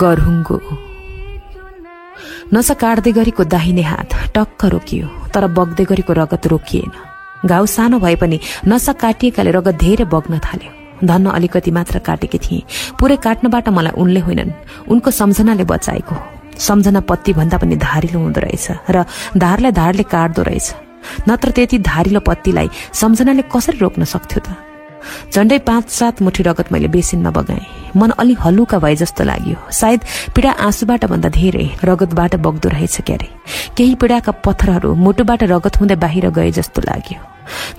गरहुङ्गो। नसा काट्दै गरेको दाहिने हात टक्क रोकियो, तर बग्दै गरेको रगत रोकिएन। घाउ सानो भए पनि नसा काटिएकाले रगत धेरै बग्न थाल्यो। धन्न अलिकति मात्र काटेकी थिए। पुरै काट्नबाट मलाई उनले होइनन्, उनको सम्झनाले बचाएको। सम्झना पत्ती भन्दा पनि धारिलो हुँदो रहेछ र धारलाई धारले काट्दो रहेछ। नत्र त्यति धारिलो पत्तीलाई सम्झनाले कसरी रोक्न सक्थ्यो त? झण्डै 5-7 मुठी रगत मैले बेसिनमा बगाएँ। मन अलि हलुका भए जस्तो लाग्यो। सायद पीडा आँसुबाट भन्दा धेरै रगतबाट बग्दो रहेछ क्यारे। केही पीडाका पत्थरहरू मुटुबाट रगत हुँदै बाहिर गए जस्तो लाग्यो।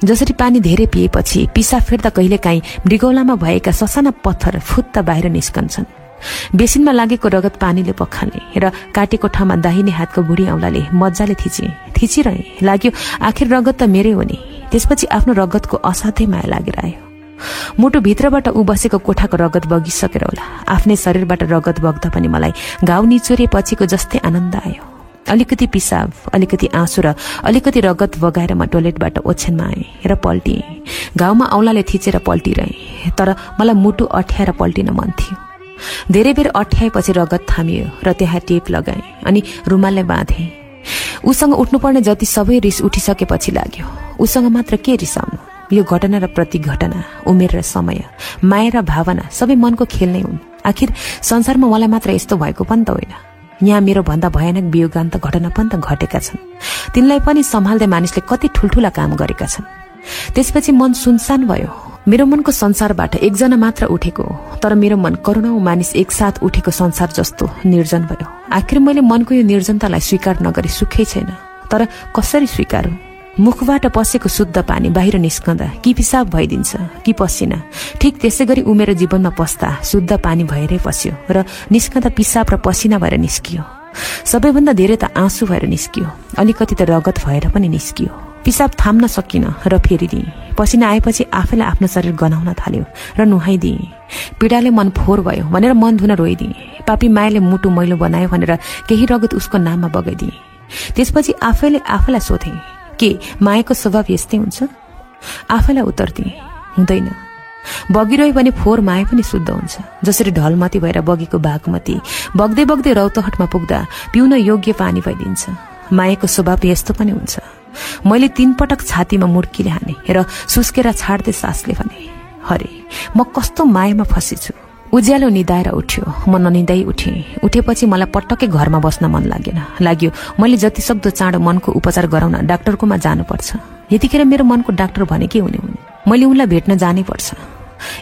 जसरी पानी धेरै पिएपछि पिसा फेर्दा कहिलेकाहीँ मृगौलामा भएका ससाना पत्थर फुत्त बाहिर निस्कन्छन्। बेसिनमा लागेको रगत पानीले पखाल्ने र काटेको ठाउँमा दाहिने हातको बुढी औँलाले मजाले थिचिरहे। लाग्यो आखिर रगत त मेरै हो नि। त्यसपछि आफ्नो रगतको असाध्यै माया लागेर आयो। मुटु भित्रबाट ऊ बसेको कोठाको रगत बगिसकेर होला। आफ्नै शरीरबाट रगत बग्दा पनि मलाई घाउ निचोरेपछिको जस्तै आनन्द आयो। अलिकति पिसाब, अलिकति आँसु र अलिकति रगत बगाएर म टोयलेटबाट ओछ्यानमा आएँ र पल्टिएँ। घाउमा औँलाले थिचेर पल्टिरहेँ, तर मलाई मुटु अठ्याएर पल्टिन मन थियो। धेरै बेर अठ्याएपछि रगत थामियो र त्यहाँ टेप लगाएँ अनि रुमालले बाँधेँ। उसँग उठ्नुपर्ने जति सबै रिस उठिसकेपछि लाग्यो, उसँग मात्र के रिसाउनु? यो घटना र प्रतिघटना, उमेर र समय, माया र भावना सबै मनको खेल नै हुन्। आखिर संसारमा मलाई मात्र यस्तो भएको पनि त होइन। यहाँ मेरो भन्दा भयानक वियोगान्त घटना पनि त घटेका छन्। तिनलाई पनि सम्हाल्दै मानिसले कति ठुल्ठुला काम गरेका छन्। त्यसपछि मन सुनसान भयो। मेरो मनको संसारबाट एकजना मात्र उठेको, तर मेरो मन करोडौं मानिस एकसाथ उठेको संसार जस्तो निर्जन भयो। आखिर मैले मनको यो निर्जनतालाई स्वीकार नगरी सुखै छैन। तर कसरी स्वीकारू? मुखबाट पसेको शुद्ध पानी बाहिर निस्कँदा कि पिसाब भइदिन्छ कि पसिना। ठिक त्यसै गरी ऊ मेरो जीवनमा पस्दा शुद्ध पानी भएरै पस्यो र निस्कँदा पिसाब र पसिना भएर निस्कियो। सबैभन्दा धेरै त आँसु भएर निस्कियो, अलिकति त रगत भएर पनि निस्कियो। पिसाब थाम्न सकिन र फेरिदिएँ। पसिना आएपछि आफैलाई आफ्नो शरीर गनाउन थाल्यो र नुहाइदिएँ। पीडाले मन फोहोर भयो भनेर मन धुन रोइदिएँ। पापी मायाले मुटु मैलो बनायो भनेर केही रगत उसको नाममा बगाइदिएँ। त्यसपछि आफैले आफैलाई सोधेँ, के मायाको स्वभाव यस्तै हुन्छ? आफैलाई उत्तर दिएँ, हुँदैन। बगिरह्यो भने फोहोर माया पनि शुद्ध हुन्छ। जसरी ढलमती भएर बगेको बागमती बग्दै बग्दै रौतहटमा पुग्दा पिउन योग्य पानी भइदिन्छ, मायाको स्वभाव यस्तो पनि हुन्छ। मैले 3 पटक छातीमा मुड्कीले हाने र सुस्केर छाड्दै सासले भने, हरे म कस्तो मायामा फसेछु। उज्यालो निदाएर उठ्यो। म ननिदाई उठेँ। उठेपछि मलाई पटक्कै घरमा बस्न मन लाग्यो मैले जति सक्दो चाँडो मनको उपचार गराउन डाक्टरकोमा जानुपर्छ। यतिखेर मेरो मनको डाक्टर भनेकै हुने मैले उनलाई भेट्न जानै पर्छ।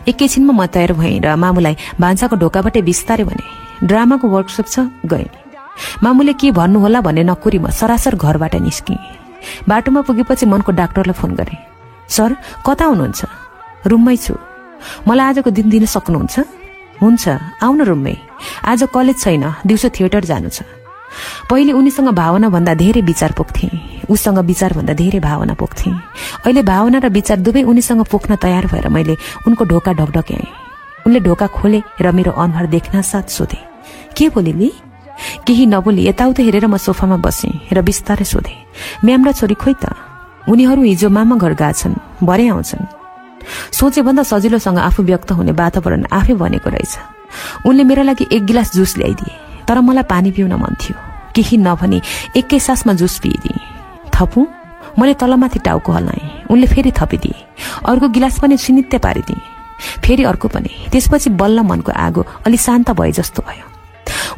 एकैछिनमा म तयार भएँ र मामुलाई भान्साको ढोकाबाटै बिस्तारै भने, ड्रामाको वर्कसप छ, गएँ। मामुले के भन्नुहोला भन्ने नकुरी म सरासर घरबाट निस्केँ। बाटोमा पुगेपछि मनको डाक्टरलाई फोन गरेँ, सर कता हुनुहुन्छ? रुममै छु। मलाई आजको दिन दिन सक्नुहुन्छ? हुन्छ, आउन रुममै। आज कलेज छैन, दिउँसो थिएटर जानु छ। पहिले उनीसँग भावना भन्दा धेरै विचार पोख्थे, उसँग विचार भन्दा धेरै भावना पोख्थे। अहिले भावना र विचार दुवै उनीसँग पोख्न तयार भएर मैले उनको ढोका ढकढक्याएँ। उनले ढोका खोले र मेरो अनुहार देख्न साथ सोधे, के बोलिली? केही नबोली यताउता हेरेर म सोफामा बसेँ र बिस्तारै सोधे, म्याम र छोरी खोइ त? उनीहरू हिजो मामा घर गएछन्, भरे आउँछन्। सोचे भन्दा सजिलोसँग आफू व्यक्त हुने वातावरण आफै बनेको रहेछ। उनले मेरा लागि 1 गिलास जुस ल्याइदिए, तर मलाई पानी पिउन मन थियो। केही नभनी एकै सासमा जुस पिइदिए। थपु? मैले तलमाथि टाउको हल्लाएँ। उनले फेरि थपिदिए। अर्को गिलास पनि सिनित्ते पारिदिए। फेरि अर्को पनि। त्यसपछि बल्ल मनको आगो अलि शान्त भए जस्तो भयो।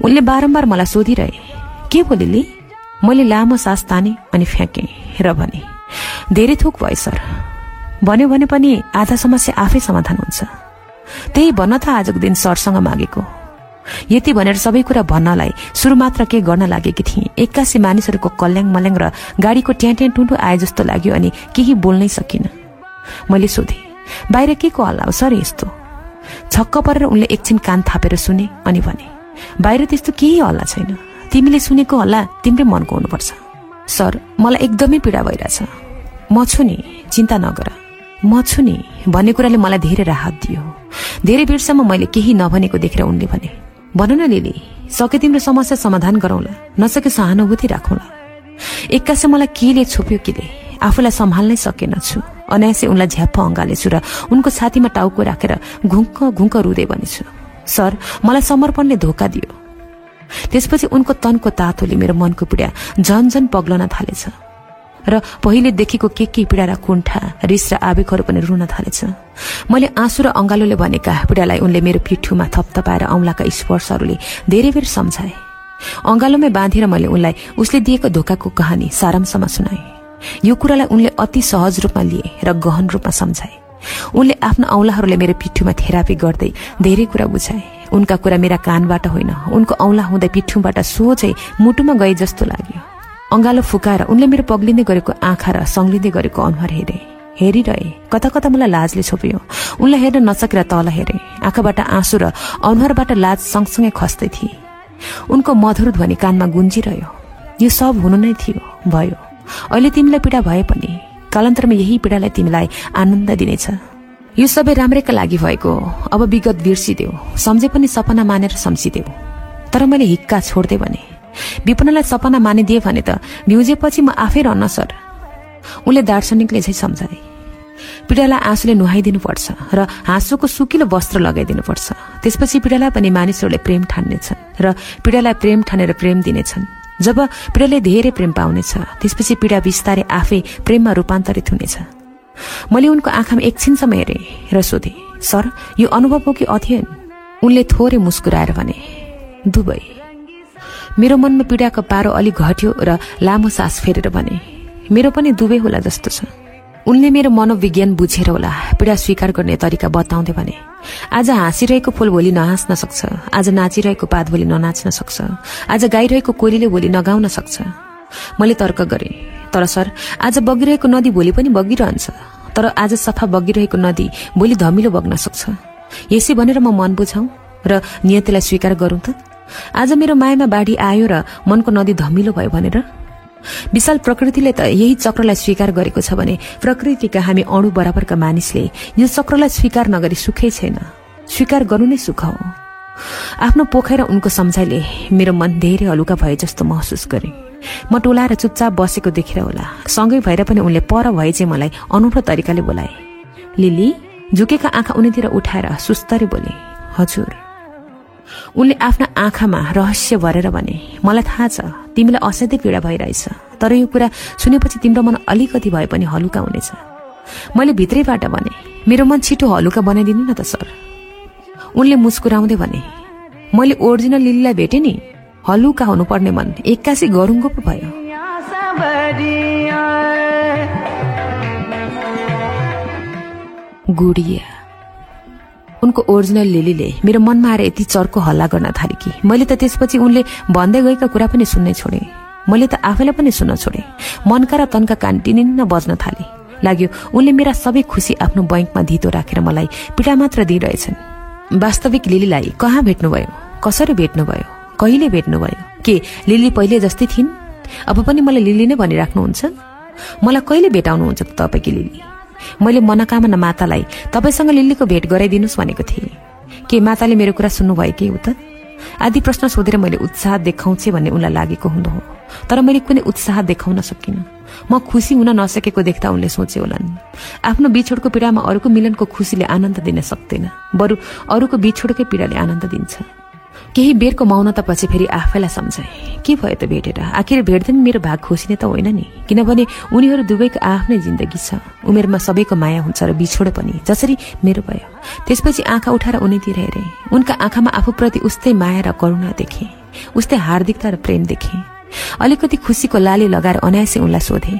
उनले बारम्बार मलाई सोधिरहे, के बोलिली? मैले लामो सास ताने अनि फ्याँकेँ र भने, धेरै थोक भयो सर। भन्यो भने पनि आधा समस्या आफै समाधान हुन्छ। त्यही भन्न त आजको दिन सरसँग मागेको। यति भनेर सबै कुरा भन्नलाई सुरु मात्र के गर्न लागेकी थिएँ। एक्कासी मानिसहरूको कल्याङ मल्याङ र गाडीको ट्याँ टुन्टु आए जस्तो लाग्यो अनि केही बोल्नै सकिन। मैले सोधेँ, बाहिर के को हल्ला हो सर यस्तो? छक्क परेर उनले एकछिन कान थापेर सुने अनि भने, बाहिर त्यस्तो केही हल्ला छैन। तिमीले सुनेको हल्ला तिम्रै मनको हुनुपर्छ। सर मलाई एकदमै पीडा भइरहेछ। म छु नि, चिन्ता नगर। म छु नि भन्ने कुराले मलाई धेरै राहत दियो। धेरै बेरसम्म मैले केही नभनेको देखेर उनले भने, भन न लिली, सके तिम्रो समस्या समाधान गरौँला, नसके सहानुभूति राखौँला। एक्कासी मलाई केले छोप्यो केले, आफूलाई सम्हाल्नै सकेनछु। अनायासै उनलाई झ्याप्प अँगालेछु र उनको छातीमा टाउको राखेर घुङ्क घुङ्क रुँदै भनेछु, सर मलाई समर्पणले धोका दियो। त्यसपछि उनको तनको तातोले मेरो मनको पीडा झन पग्लन थालेछ र पहिले देखेको के पीडा र कुण्ठा, रिस र आवेगहरू पनि रुन थालेछ। मैले आँसु र अंगालोले भनेका पीडालाई उनले मेरो पिठ्युमा थपथपाएर औंलाका स्पर्शहरूले धेरै बेर सम्झाए। अंगालोमै बाँधेर मैले उनलाई उसले दिएको धोकाको कहानी सारांशमा सुनाए। यो कुरालाई उनले अति सहज रूपमा लिए र गहन रूपमा सम्झाए। उनले आफ्ना औंलाहरूले मेरो पिठ्युमा थेरापी गर्दै धेरै कुरा बुझाए। उनका कुरा मेरा कानबाट होइन, उनको औंला हुँदै पिठ्युबाट सोझै मुटुमा गए जस्तो लाग्यो। अंगालो फुकाएर उनले मेरो पग्लिँदै गरेको आँखा र संग्लिँदै गरेको अनुहार हेरिरहे। कता कता मलाई लाजले छोप्यो। उनलाई हेर्न नसकेर तल हेरे। आँखाबाट आँसु र अनुहारबाट लाज सँगसँगै खस्दै थिए। उनको मधुर ध्वनि कानमा गुन्जिरह्यो। यो सब हुनु नै थियो, भयो। अहिले तिमीलाई पीडा भए पनि कालान्तरमा यही पीडालाई तिमीलाई आनन्द दिनेछ। यो सबै राम्रैका लागि भएको, अब विगत बिर्सिदेऊ। सम्झे पनि सपना मानेर सम्झिदेऊ। तर मैले हिक्का छोड्दै भने, विपनालाई सपना मानिदिए भने त भ्युजेपछि म आफै रहन्न सर। उनले दार्शनिकले चाहिँ सम्झाए। पीडालाई आँसुले नुहाइदिनुपर्छ र हाँसोको सुकिलो वस्त्र लगाइदिनुपर्छ। त्यसपछि पीडालाई पनि मानिसहरूले प्रेम ठान्नेछन् र पीडालाई प्रेम ठानेर प्रेम दिनेछन्। जब पीडाले धेरै प्रेम पाउनेछ, त्यसपछि पीडा बिस्तारै आफै प्रेममा रूपान्तरित हुनेछ। मैले उनको आँखामा एकछिनसम्म हेरेँ र सोधे, सर यो अनुभव हो कि अध्ययन? उनले थोरै मुस्कुराएर भने, दुवै। मेरो मनमा पीडाको पारो अलि घट्यो र लामो सास फेरेर भने, मेरो पनि दुवै होला जस्तो छ। उनले मेरो मनोविज्ञान बुझेर होला पीडा स्वीकार गर्ने तरिका बताउँदै भने, आज हाँसिरहेको फूल भोलि नहाँस्न सक्छ, आज नाचिरहेको पात भोलि ननाच्न सक्छ, आज गाइरहेको कोइलीले भोलि नगाउन सक्छ। मैले तर्क गरेँ, तर सर आज बगिरहेको नदी भोलि पनि बगिरहन्छ, तर आज सफा बगिरहेको नदी भोलि धमिलो बग्न सक्छ। यसै भनेर म मन बुझाउँ र नियतिलाई स्वीकार गरौँ त? आज मेरो मायामा बाढी आयो र मनको नदी धमिलो भयो भनेर? विशाल प्रकृतिले त यही चक्रलाई स्वीकार गरेको छ भने प्रकृतिका हामी अणु बराबरका मानिसले यो चक्रलाई स्वीकार नगरी सुखै छैन। स्वीकार गर्नु नै सुख हो। आफ्नो पोखै र उनको सम्झाइले मेरो मन धेरै हलुका भए जस्तो महसुस गरे। म टोलाएर चुपचाप बसेको देखेर होला सँगै भएर पनि उनले पर भए चाहिँ मलाई अनौठो तरिकाले बोलाए। लिली, झुकेका आँखा उनीतिर उठाएर सुस्तरी बोले, हजुर। उनले आफ्ना आँखामा रहस्य भरेर भने, मलाई थाहा छ तिमीलाई असाध्यै पीडा भइरहेछ, तर यो कुरा सुनेपछि तिम्रो मन अलिकति भए पनि हलुका हुनेछ। मैले भित्रैबाट भने, मेरो मन छिटो हलुका बनाइदिनु न त सर। उनले मुस्कुराउँदै भने, मैले ओरिजिनल लिलीलाई भेटेँ नि, हलुका हुनुपर्ने मन एक्कासी गरुङ्गो पो भयो। गुडिया, उनको ओरिजिनल लिलीले मेरो मनमा आएर यति चर्को हल्ला गर्न थाले कि मैले त त्यसपछि उनले भन्दै गएका कुरा पनि सुन्नै छोडे। मैले त आफैलाई पनि सुन्न छोडे। मनका र तनका कान टिनिन्न बज्न थाले। लाग्यो उनले मेरा सबै खुसी आफ्नो बैंकमा धितो राखेर मलाई पीडा मात्र दिइरहेछन्। वास्तविक लिलीलाई कहाँ भेट्नुभयो? कसरी भेट्नुभयो? कहिले भेट्नुभयो? के लिली पहिले जस्तै थिइन्? अब पनि मलाई लिली नै भनिराख्नुहुन्छ? मलाई कहिले भेटाउनुहुन्छ त तपाईकी लिली? मैले मनोकामना मातालाई तपाईसँग लिलीको भेट गराइदिनुस् भनेको थिएँ। के माताले मेरो कुरा सुन्नुभयो के हो त? आदि प्रश्न सोधेर मैले उत्साह देखाउँछे भन्ने उनलाई लागेको हुँदो हो, तर मैले कुनै उत्साह देखाउन सकिनँ। म खुसी हुन नसकेको देख्दा उनले सोचे होलान्, आफ्नो बिछोडको पीडामा अरूको मिलनको खुसीले आनन्द दिन सक्दैन, बरु अरूको बिछोडकै पीडाले आनन्द दिन्छ। केही बेरको मौनतापछि फेरि आफैलाई सम्झाए, के भयो त भेटेर? आखिर भेट्दै मेरो भाग खोसिने त होइन नि, किनभने उनीहरू दुवैको आफ्नै जिन्दगी छ। उमेरमा सबैको माया हुन्छ र बिछोड पनि, जसरी मेरो भयो। त्यसपछि आँखा उठाएर उनीतिर हेरे। उनका आँखामा आफूप्रति उस्तै माया र करुणा देखे, उस्तै हार्दिकता र प्रेम देखे। अलिकति खुसीको लाली लगाएर अनायासै उनलाई सोधे,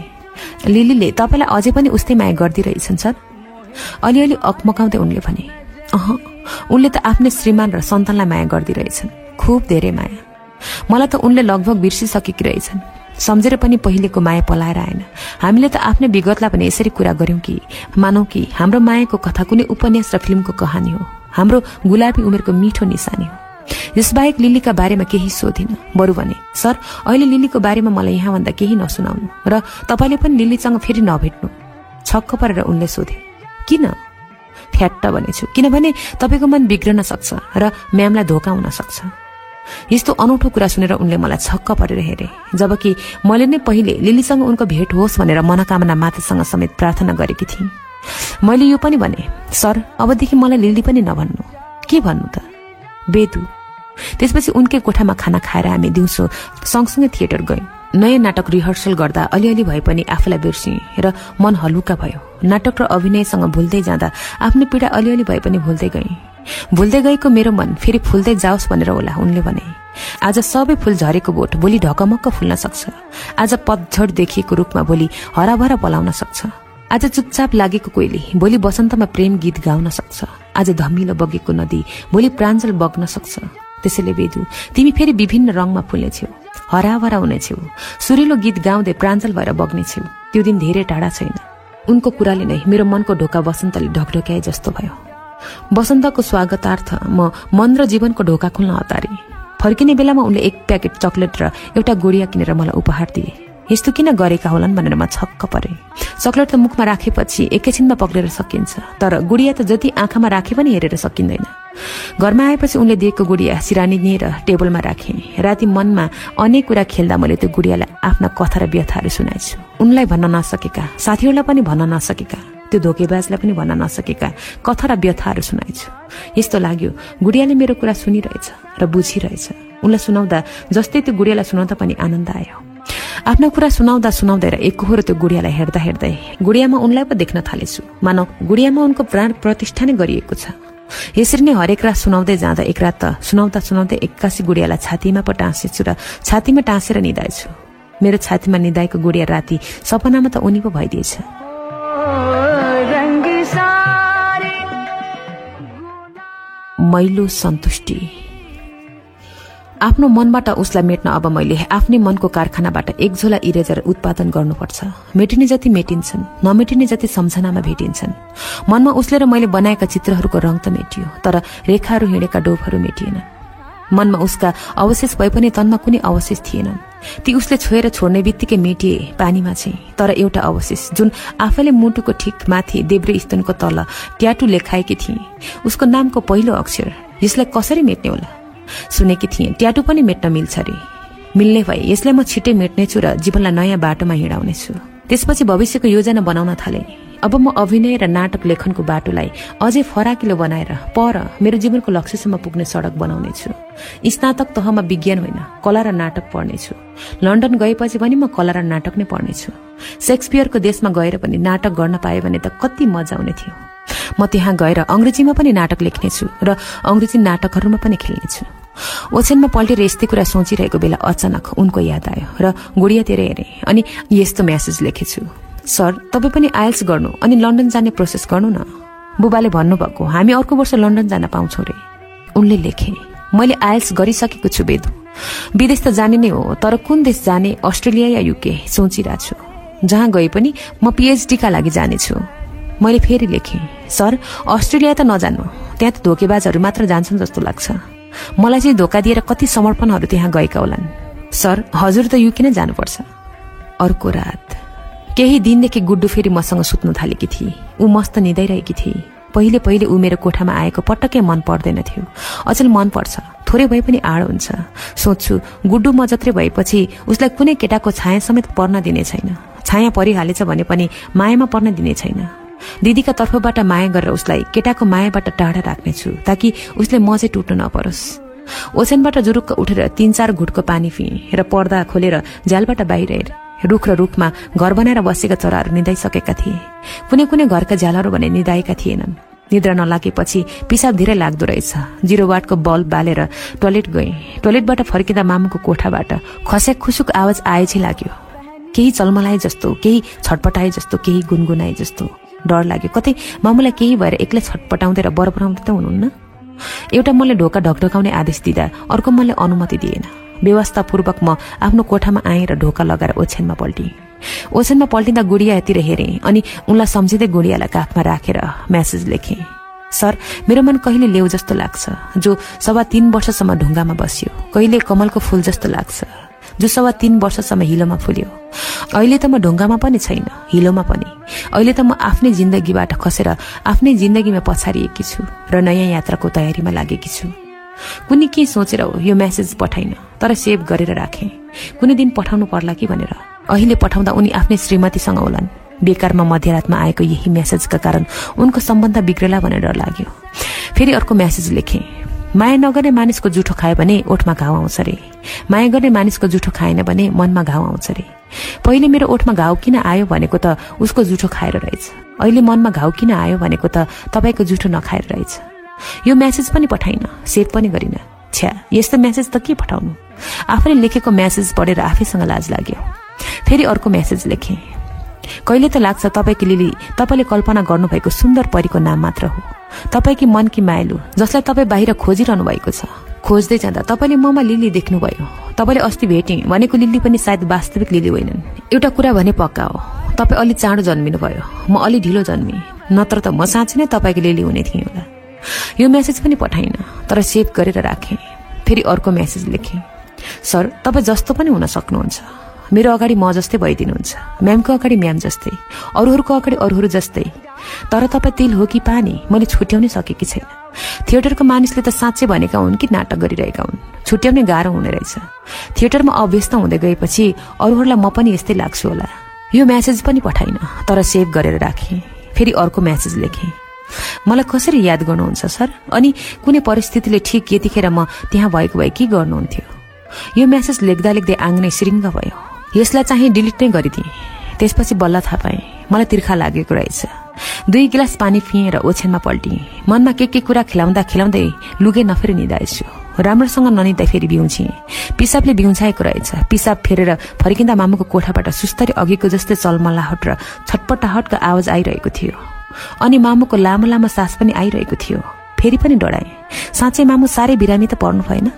लिलीले तपाईलाई अझै पनि उस्तै माया गर्दिरहेछन् सर? अलिअलि अकमकाउँदै उनले भने, उनले त आफ्नै श्रीमान र सन्तानलाई माया गर्दिरहेछन्, खुब धेरै माया। मलाई त उनले लगभग बिर्सिसकेकी रहेछन्। सम्झेर पनि पहिलेको माया पलाएर आएन। हामीले त आफ्नै विगतलाई पनि यसरी कुरा गर्यौं कि मानौ कि हाम्रो मायाको कथा कुनै उपन्यास र फिल्मको कहानी हो, हाम्रो गुलाबी उमेरको मिठो निशानी हो। यसबाहेक लिलीका बारेमा केही सोधिन, बरु भने, सर अहिले लिलीको बारेमा मलाई यहाँभन्दा केही नसुनाउनु र तपाईले पनि लिलीसँग फेरि नभेट्नु। छक्क परेर उनले सोधे, किन? फ्याट्ट भनेछु, किनभने तपाईको मन बिग्रन सक्छ र म्यामलाई धोका हुन सक्छ। यस्तो अनौठो कुरा सुनेर उनले मलाई छक्क परेर हेरे, जबकि मैले नै पहिले लिलीसँग उनको भेट होस् भनेर मनोकामना मातासँग समेत प्रार्थना गरेकी थिएँ। मैले यो पनि भने, सर अबदेखि मलाई लिली पनि नभन्नु। के भन्नु त? बेदु, त्यसपछि उनकै कोठामा खाना खाएर हामी दिउँसो सँगसँगै थिएटर गयौं। नयाँ नाटक रिहर्सल गर्दा अलिअलि भए पनि आफूलाई बिर्सिएँ र मन हलुका भयो। नाटक र अभिनयसँग भुल्दै जाँदा आफ्नो पीडा अलिअलि भए पनि भुल्दै गएँ। भुल्दै गएको मेरो मन फेरि फुल्दै जाओस् भनेर होला उनले भने। आज सबै फूल झरेको बोट भोलि ढकमक्क फुल्न सक्छ। आज पतझड देखिएको रुखमा भोलि हराभरा पलाउन सक्छ। आज चुपचाप लागेको कोइली भोलि बसन्तमा प्रेम गीत गाउन सक्छ। आज धमिलो बगेको नदी भोलि प्राञ्जल बग्न सक्छ। त्यसैले बेदु तिमी फेरि विभिन्न रङमा फुल्नेछौ, हराभरा हुनेछौ, सुरिलो गीत गाउँदै प्राञ्जल भएर बग्नेछौ। त्यो दिन धेरै टाढा छैन। उनको कुराले नै मेरो मनको ढोका बसन्तले ढकढक्याए जस्तो भयो। बसन्तको स्वागतार्थ म मन र जीवनको ढोका खोल्न हतारेँ। फर्किने बेलामा उनले एक प्याकेट चकलेट र एउटा गुडिया किनेर मलाई उपहार दिए। यस्तो किन गरेका होलान् भनेर म छक्क परे। चकलेट त मुखमा राखेपछि एकैछिनमा पक्रेर सकिन्छ, तर गुडिया त जति आँखामा राखे पनि हेरेर सकिँदैन। घरमा आएपछि उनले दिएको गुडिया सिरानी लिएर टेबलमा राखेँ। राति मनमा अनेक कुरा खेल्दा मैले त्यो गुडियालाई आफ्ना कथा र व्यथाहरू सुनाइछु। उनलाई भन्न नसकेका, साथीहरूलाई पनि भन्न नसकेका, त्यो धोकेबाजलाई पनि भन्न नसकेका कथा र व्यथाहरू सुनाइछु। यस्तो लाग्यो गुडियाले मेरो कुरा सुनिरहेछ र बुझिरहेछ। उनलाई सुनाउँदा जस्तै त्यो गुडियालाई सुनाउँदा पनि आनन्द आयो। आफ्ना कुरा सुनाउँदा सुनाउँदै र एकहोरो त्यो गुडियालाई हेर्दा हेर्दै गुडियामा उनलाई पो देख्न थालेछु। मानव गुडियामा उनको प्राण प्रतिष्ठा नै गरिएको छ। यसरी नै हरेक रात सुनाउँदै जाँदा एक रात त सुनाउँदा सुनाउँदै एक्कासी गुडियालाई छातीमा पो टाँसेछु र छातीमा टाँसेर निदाएछु। मेरो छातीमा निदाएको गुडिया राति सपनामा त उनी पो भइदिएछ। मैलो सन्तुष्टि। आफ्नो मनबाट उसलाई मेट्न अब मैले आफ्नै मनको कारखानाबाट एक झोला इरेजर उत्पादन गर्नुपर्छ। मेटिने जति मेटिन्छन्, नमेटिने जति सम्झनामा भेटिन्छन्। मनमा उसले र मैले बनाएका चित्रहरूको रङ त मेटियो, तर रेखाहरू हिँडेका डोबहरू मेटिएन। मनमा उसका अवशेष भए पनि तनमा कुनै अवशेष थिएनन्। ती उसले छोएर छोड्ने बित्तिकै मेटिए पानीमा चाहिँ। तर एउटा अवशेष जुन आफैले मुटुको ठिक माथि देब्रे स्तनको तल ट्याटु लेखाएकी थिए, उसको नामको पहिलो अक्षर, यसलाई कसरी मेट्ने होला? सुनेकी थिएँ ट्याटु पनि मेट्न मिल्छ रे। मिल्ने भए यसलाई म छिट्टै मेट्नेछु र जीवनलाई नयाँ बाटोमा हिँडाउनेछु। त्यसपछि भविष्यको योजना बनाउन थालेँ। अब म अभिनय र नाटक लेखनको बाटोलाई अझै फराकिलो बनाएर पर मेरो जीवनको लक्ष्यसम्म पुग्ने सडक बनाउनेछु। स्नातक तहमा विज्ञान होइन, कला र नाटक पढ्नेछु। लन्डन गएपछि पनि म कला र नाटक नै पढ्नेछु। शेक्सपियरको देशमा गएर पनि नाटक गर्न पाए भने त कति मजा आउने थियो। म त्यहाँ गएर अंग्रेजीमा पनि नाटक लेख्नेछु र अंग्रेजी नाटकहरूमा पनि खेल्नेछु। ओछ्यानमा पल्टेर यस्तै कुरा सोचिरहेको बेला अचानक उनको याद आयो र गुडियातिर हेरेँ अनि यस्तो मेसेज लेखेछु। सर, तपाईँ पनि आइएल्स गर्नु अनि लन्डन जाने प्रोसेस गर्नु न। बुबाले भन्नुभएको हामी अर्को वर्ष लन्डन जान पाउँछौँ रे। उनले लेखे, मैले आइएल्स गरिसकेको छु बेदु। विदेश त जाने नै हो, तर कुन देश जाने, अस्ट्रेलिया या युके सोचिरहेको छु। जहाँ गए पनि म पीएचडी का लागि जानेछु। मैले फेरि लेखेँ, सर अस्ट्रेलिया त नजान्नु, त्यहाँ त धोकेबाजहरू मात्र जान्छन् जस्तो लाग्छ। मलाई चाहिँ धोका दिएर कति समर्पणहरू त्यहाँ गएका होलान्। सर हजुर त युके नै जानुपर्छ। अर्को रात केही दिनदेखि गुड्डु फेरि मसँग सुत्न थालेकी थिए। ऊ मस्त निदाइरहेकी थिए। पहिले पहिले ऊ मेरो कोठामा आएको पटक्कै मन पर्दैन थियो। अचेल मन पर्छ, थोरै भए पनि आड हुन्छ। सोच्छु गुड्डु म जत्रै भएपछि उसलाई कुनै केटाको छाया समेत पर्न दिने छैन। छाया परिहालेछ भने पनि मायामा पर्न दिने छैन। दिदीका तर्फबाट माया गरेर उसलाई केटाको मायाबाट टाढा राख्नेछु, ताकि उसले म चाहिँ टुट्न नपरोस्। ओछ्यानबाट जुरुक्क उठेर 3-4 घुटको पानी पिएँ र पर्दा खोलेर झ्यालबाट बाहिर हेरेँ। रुख र रुखमा घर बनाएर बसेका चराहरू निदाइसकेका थिए। कुनै कुनै घरका झ्यालहरू भने निदाएका थिएनन्। निद्रा नलागेपछि पिसाब धेरै लाग्दो रहेछ। 0 वाटको बल्ब बालेर टोयलेट गएँ। टोयलेटबाट फर्किँदा मामुको कोठाबाट खस्याक खुसुक आवाज आए चाहिँ लाग्यो। केही चलमलाए जस्तो, केही छटपटाए जस्तो, केही गुनगुनाए जस्तो। डर लाग्यो कतै मामुलाई केही भएर एक्लै छटपटाउँदै र बरबराउँदै त हुनुहुन्न। एउटा मनले ढोका ढकढकाउने आदेश दिँदा अर्को मनले अनुमति दिएन। व्यवस्थापूर्वक म आफ्नो कोठामा आएँ र ढोका लगाएर ओछ्यानमा पल्टिएँ। ओछ्यानमा पल्टिँदा गुडियातिर हेरेँ अनि उनलाई सम्झिँदै गुडियालाई काखमा राखेर मेसेज लेखेँ। सर, मेरो मन कहिले लेउ जस्तो लाग्छ, जो 3.25 वर्षसम्म ढुङ्गामा बस्यो। कहिले कमलको फूल जस्तो लाग्छ, जो 3.25 वर्षसम्म हिलोमा फुल्यो। अहिले त म ढुङ्गामा पनि छैन, हिलोमा पनि। अहिले त म आफ्नै जिन्दगीबाट खसेर आफ्नै जिन्दगीमा पछारिएकी छु र नयाँ यात्राको तयारीमा लागेकी छु। कुनै के सोचेर हो यो मेसेज पठाइन, तर सेभ गरेर राखेँ। कुनै दिन पठाउनु पर्ला कि भनेर। अहिले पठाउँदा उनी आफ्नै श्रीमतीसँग होलान्। बेकारमा मध्यरातमा आएको यही मेसेजका कारण उनको सम्बन्ध बिग्रेला भनेर डर लाग्यो। फेरि अर्को मेसेज लेखेँ। माया नगर्ने मानिसको जुठो खायो भने ओठमा घाउ आउँछ रे। माया गर्ने मानिसको जुठो खाएन भने मनमा घाउ आउँछ रे। पहिले मेरो ओठमा घाउ किन आयो भनेको त उसको जुठो खाएर रहेछ। अहिले मनमा घाउ किन आयो भनेको त तपाईको जुठो नखाएर रहेछ। यो मेसेज पनि पठाइन, सेभ पनि गरिन। छ्या, यस्तो मेसेज त के पठाउनु। आफूले लेखेको मेसेज पढेर आफैसँग लाज लाग्यो। फेरि अर्को मेसेज लेखेँ। कहिले त लाग्छ तपाईकी लिली तपाईले कल्पना गर्नुभएको सुन्दर परीको नाम मात्र हो। तपाईकी मनकी मायालु जसलाई तपाईँ बाहिर खोजिरहनु भएको छ। खोज्दै जाँदा तपाईले ममा लिली देख्नुभयो। तपाईले अस्ति भेटेँ भनेको लिली पनि सायद वास्तविक लिली होइनन्। एउटा कुरा भने पक्का हो, तपाईँ अलि चाँडो जन्मिनु भयो, म अलि ढिलो जन्मी, नत्र त म साँच्चै नै तपाईकी लिली हुने थिएँ होला। यो मेसेज पनि पठाइन, तर सेभ गरेर राखेँ। फेरि अर्को मेसेज लेखेँ। सर, तपाईँ जस्तो पनि हुन सक्नुहुन्छ। मेरो अगाडि म जस्तै भइदिनुहुन्छ, म्यामको अगाडि म्याम जस्तै, अरूहरूको अगाडि अरूहरू जस्तै। तर तपाईँ तेल हो कि पानी मैले छुट्याउनै सकेकी छैन। थिएटरको मानिसले त साँच्चै भनेका हुन् कि नाटक गरिरहेका हुन्। छुट्याउनै गाह्रो हुने रहेछ। थिएटरमा अभ्यस्त हुँदै गएपछि अरूहरूलाई म पनि यस्तै लाग्छु होला। यो मेसेज पनि पठाइन, तर सेभ गरेर राखेँ। फेरि अर्को मेसेज लेखेँ। मलाई कसरी याद गर्नुहुन्छ सर? अनि कुनै परिस्थितिले ठिक यतिखेर म त्यहाँ भएको भए के गर्नुहुन्थ्यो? यो मेसेज लेख्दा लेख्दै आङ नै सिरिङ्ग भयो। यसलाई चाहिँ डिलिट नै गरिदिएँ। त्यसपछि बल्ल थाहा पाएँ मलाई तिर्खा लागेको रहेछ। 2 गिलास पानी पिएँ र ओछ्यानमा पल्टिएँ। मनमा के कुरा खिलाउँदा खिलाउँदै लुगे नफेरि निदाएछु। राम्रोसँग ननिदा फेरि बिउछेँ। पिसाबले बिउछाएको रहेछ। पिसाब फेरेर फर्किँदा मामुको कोठाबाट सुस्तरी अघिको जस्तै चलमलाहट र छटपटाहटको आवाज आइरहेको थियो। अनि मामुको लामो लामो सास पनि आइरहेको थियो। फेरि पनि डराएँ। साँच्चै मामु साह्रै बिरामी त पर्नु भएन?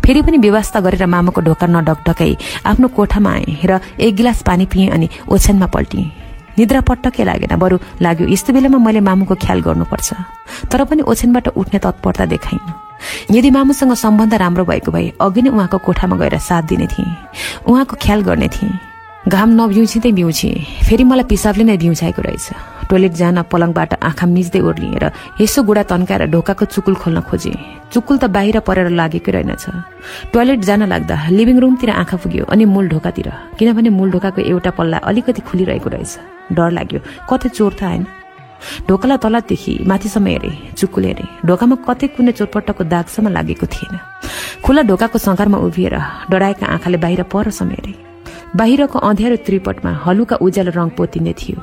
फेरि पनि व्यवस्था गरेर मामुको ढोका नढकढकाई आफ्नो कोठामा आएँ र 1 गिलास पानी पिएँ अनि ओछ्यानमा पल्टिएँ। निद्रा पटक्कै लागेन, बरु लाग्यो यस्तो बेलामा मैले मामुको ख्याल गर्नुपर्छ। तर पनि ओछ्यानबाट उठ्ने तत्परता देखाइन। यदि मामुसँग सम्बन्ध राम्रो भएको भए अघि नै उहाँको कोठामा गएर साथ दिने थिएँ, उहाँको ख्याल गर्ने थिएँ। घाम नबिउछिँदै बिउछेँ। फेरि मलाई पिसाबले नै बिउछाएको रहेछ। टोयलेट जान पलङबाट आँखा मिच्दै ओर्लिएर यसो गुडा तन्काएर ढोकाको चुकुल खोल्न खोजेँ। चुकुल त बाहिर परेर लागेकै रहेनछ। टोयलेट जान लाग्दा लिभिङ रुमतिर आँखा पुग्यो अनि मूल ढोकातिर, किनभने मूल ढोकाको एउटा पल्ला अलिकति खुलिरहेको रहेछ। डर लाग्यो कतै चोर त आएन। ढोकालाई तलदेखि माथिसम्म हेरेँ, चुकुल हेरेँ। ढोकामा कतै कुनै चोटपट्टको दागसम्म लागेको थिएन। खुला ढोकाको सङ्घारमा उभिएर डराएका आँखाले बाहिर परसम्म हेरेँ। बाहिरको अँध्यारो त्रिपटमा हलुका उज्यालो रङ पोतिँदै थियो।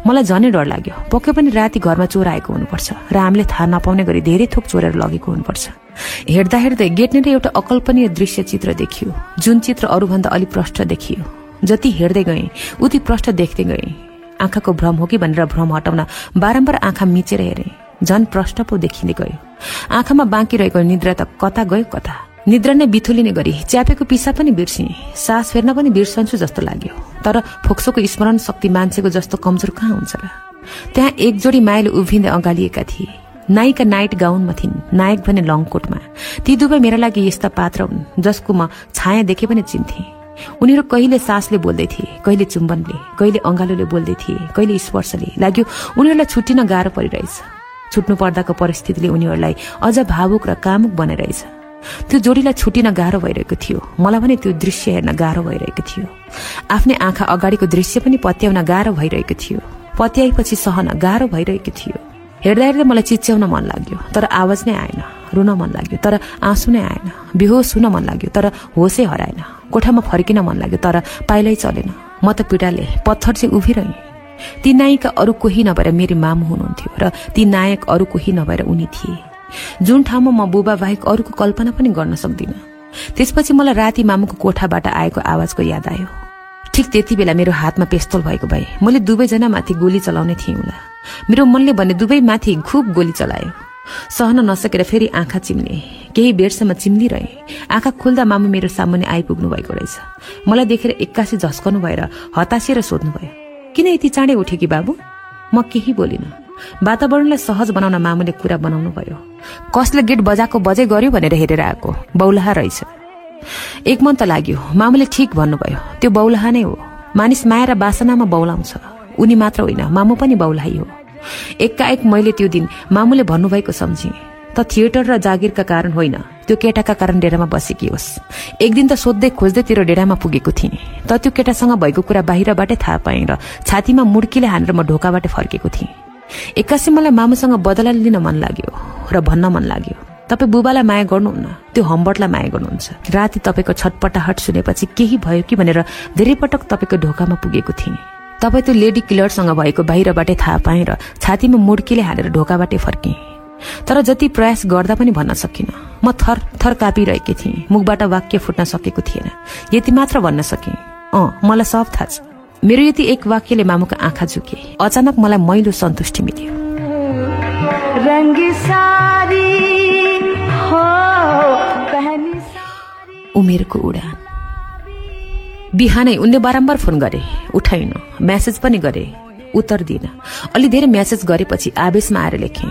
मलाई झनै डर लाग्यो। पक्कै पनि राति घरमा चोर आएको हुनुपर्छ र हामीले थाहा नपाउने गरी धेरै थोक चोरेर लगेको हुनुपर्छ। हेर्दा हेर्दै गेट्नेर एउटा अकल्पनीय दृश्य चित्र देखियो, जुन चित्र अरूभन्दा अलि प्रष्ट देखियो। जति हेर्दै गएँ उति प्रष्ट देख्दै गएँ। आँखाको भ्रम हो कि भनेर भ्रम हटाउन बारम्बार आँखा मिचेर हेरेँ। झन प्रष्ट पो देखिँदै गयो। आँखामा बाँकी रहेको निद्रा त कता गयो कता। निद्रा नै बिथुलिने गरी च्यापेको पिसा पनि बिर्सिएँ। सास फेर्न पनि बिर्सन्छु जस्तो लाग्यो। तर फोक्सोको स्मरण शक्ति मान्छेको जस्तो कमजोर कहाँ हुन्छ र? त्यहाँ एक जोडी मायाले उभिँदै अँगालिएका थिए। नायिका नाइट गाउनमा थिइन्, नायक भने लङ कोटमा। ती दुवै मेरा लागि यस्ता पात्र हुन् जसको म छाया देखे पनि चिन्थेँ। उनीहरू कहिले सासले बोल्दै थिए, कहिले चुम्बनले, कहिले अँगालोले बोल्दै थिए, कहिले स्पर्शले। लाग्यो उनीहरूलाई छुट्टिन गाह्रो परिरहेछ। छुट्नु पर्दाको परिस्थितिले उनीहरूलाई अझ भावुक र कामुक बनाइरहेछ। त्यो जोडीलाई छुट्टिन गाह्रो भइरहेको थियो। मलाई पनि त्यो दृश्य हेर्न गाह्रो भइरहेको थियो। आफ्नै आँखा अगाडिको दृश्य पनि पत्याउन गाह्रो भइरहेको थियो। पत्याएपछि सहन गाह्रो भइरहेको थियो। हेर्दा हेर्दै मलाई चिच्याउन मन लाग्यो, तर आवाज नै आएन। रुन मन लाग्यो, तर आँसु नै आएन। बेहोस हुन मन लाग्यो, तर होसै हराएन। कोठामा फर्किन मन लाग्यो, तर पाइलै चलेन। म त पीडाले पत्थर चाहिँ उभिरहेँ। ती नायिका अरू कोही नभएर मेरी मामु हुनुहुन्थ्यो र ती नायक अरू कोही नभएर उनी थिए। जुन ठाउँमा म बुबा बाहेक अरूको कल्पना पनि गर्न सक्दिन। त्यसपछि मलाई राति मामुको कोठाबाट आएको आवाजको याद आयो। ठिक त्यति बेला मेरो हातमा पिस्तोल भएको भए मैले दुवैजना माथि गोली चलाउने थिएँ होला। मेरो मनले भने दुवै माथि खुब गोली चलायो। सहन नसकेर फेरि आँखा चिम्ले। केही बेरसम्म चिम्लिरहे। आँखा खोल्दा मामु मेरो सामुन्ने आइपुग्नु भएको रहेछ। मलाई देखेर एक्कासी झस्कनु भएर हतासिएर सोध्नुभयो, किन यति चाँडै उठे कि बाबु? म केही बोलिन। वातावरणलाई सहज बनाउन मामुले कुरा बनाउनु भयो। कसले गेट बजाएको बजै गर्यो भनेर हेरेर आएको, बौलाहा रहेछ। एक मन त लाग्यो, मामुले ठिक भन्नुभयो, त्यो बौलाहा नै हो। मानिस माया र बासनामा बौलाउँछ। उनी मात्र होइन, मामु पनि बौलाही हो। एकाएक मैले त्यो दिन मामुले भन्नुभएको सम्झेँ। त थिएटर र जागिरका कारण होइन, त्यो केटाका कारण डेरामा बसेकी होस्। एक दिन त सोध्दै खोज्दै तेरो डेरामा पुगेको थिएँ, त त्यो केटासँग भएको कुरा बाहिरबाटै थाहा पाएँ र छातीमा मुड्कीले हानेर म ढोकाबाट फर्केको थिएँ। एक्कासी मलाई मामुसँग बदला लिन मन लाग्यो र भन्न मन लाग्यो, तपाईँ बुबालाई माया गर्नुहुन्न, त्यो हम्बटलाई माया गर्नुहुन्छ। राति तपाईँको छटपटाहट सुनेपछि केही भयो कि भनेर धेरै पटक तपाईँको ढोकामा पुगेको थिएँ। तपाईँ त्यो लेडी किलरसँग भएको बाहिरबाटै थाहा पाएँ र छातीमा मुड्कीले हालेर ढोकाबाटै फर्केँ। तर जति प्रयास गर्दा पनि भन्न सकिनँ। म थर थर कापिरहेकी थिएँ। मुखबाट वाक्य फुट्न सकेको थिएन। यति मात्र भन्न सकेँ, मलाई सब थाहा छ। मेरो यति एक वाक्यले मामुका आँखा झुके। अचानक मलाई मैलो सन्तुष्टि मिल्यो। उमेरको उडान। बिहानै उनले बारम्बार फोन गरे, उठाइन। म्यासेज पनि गरे, उत्तर दिन। अलि धेरै म्यासेज गरेपछि आवेशमा आएर लेखेँ,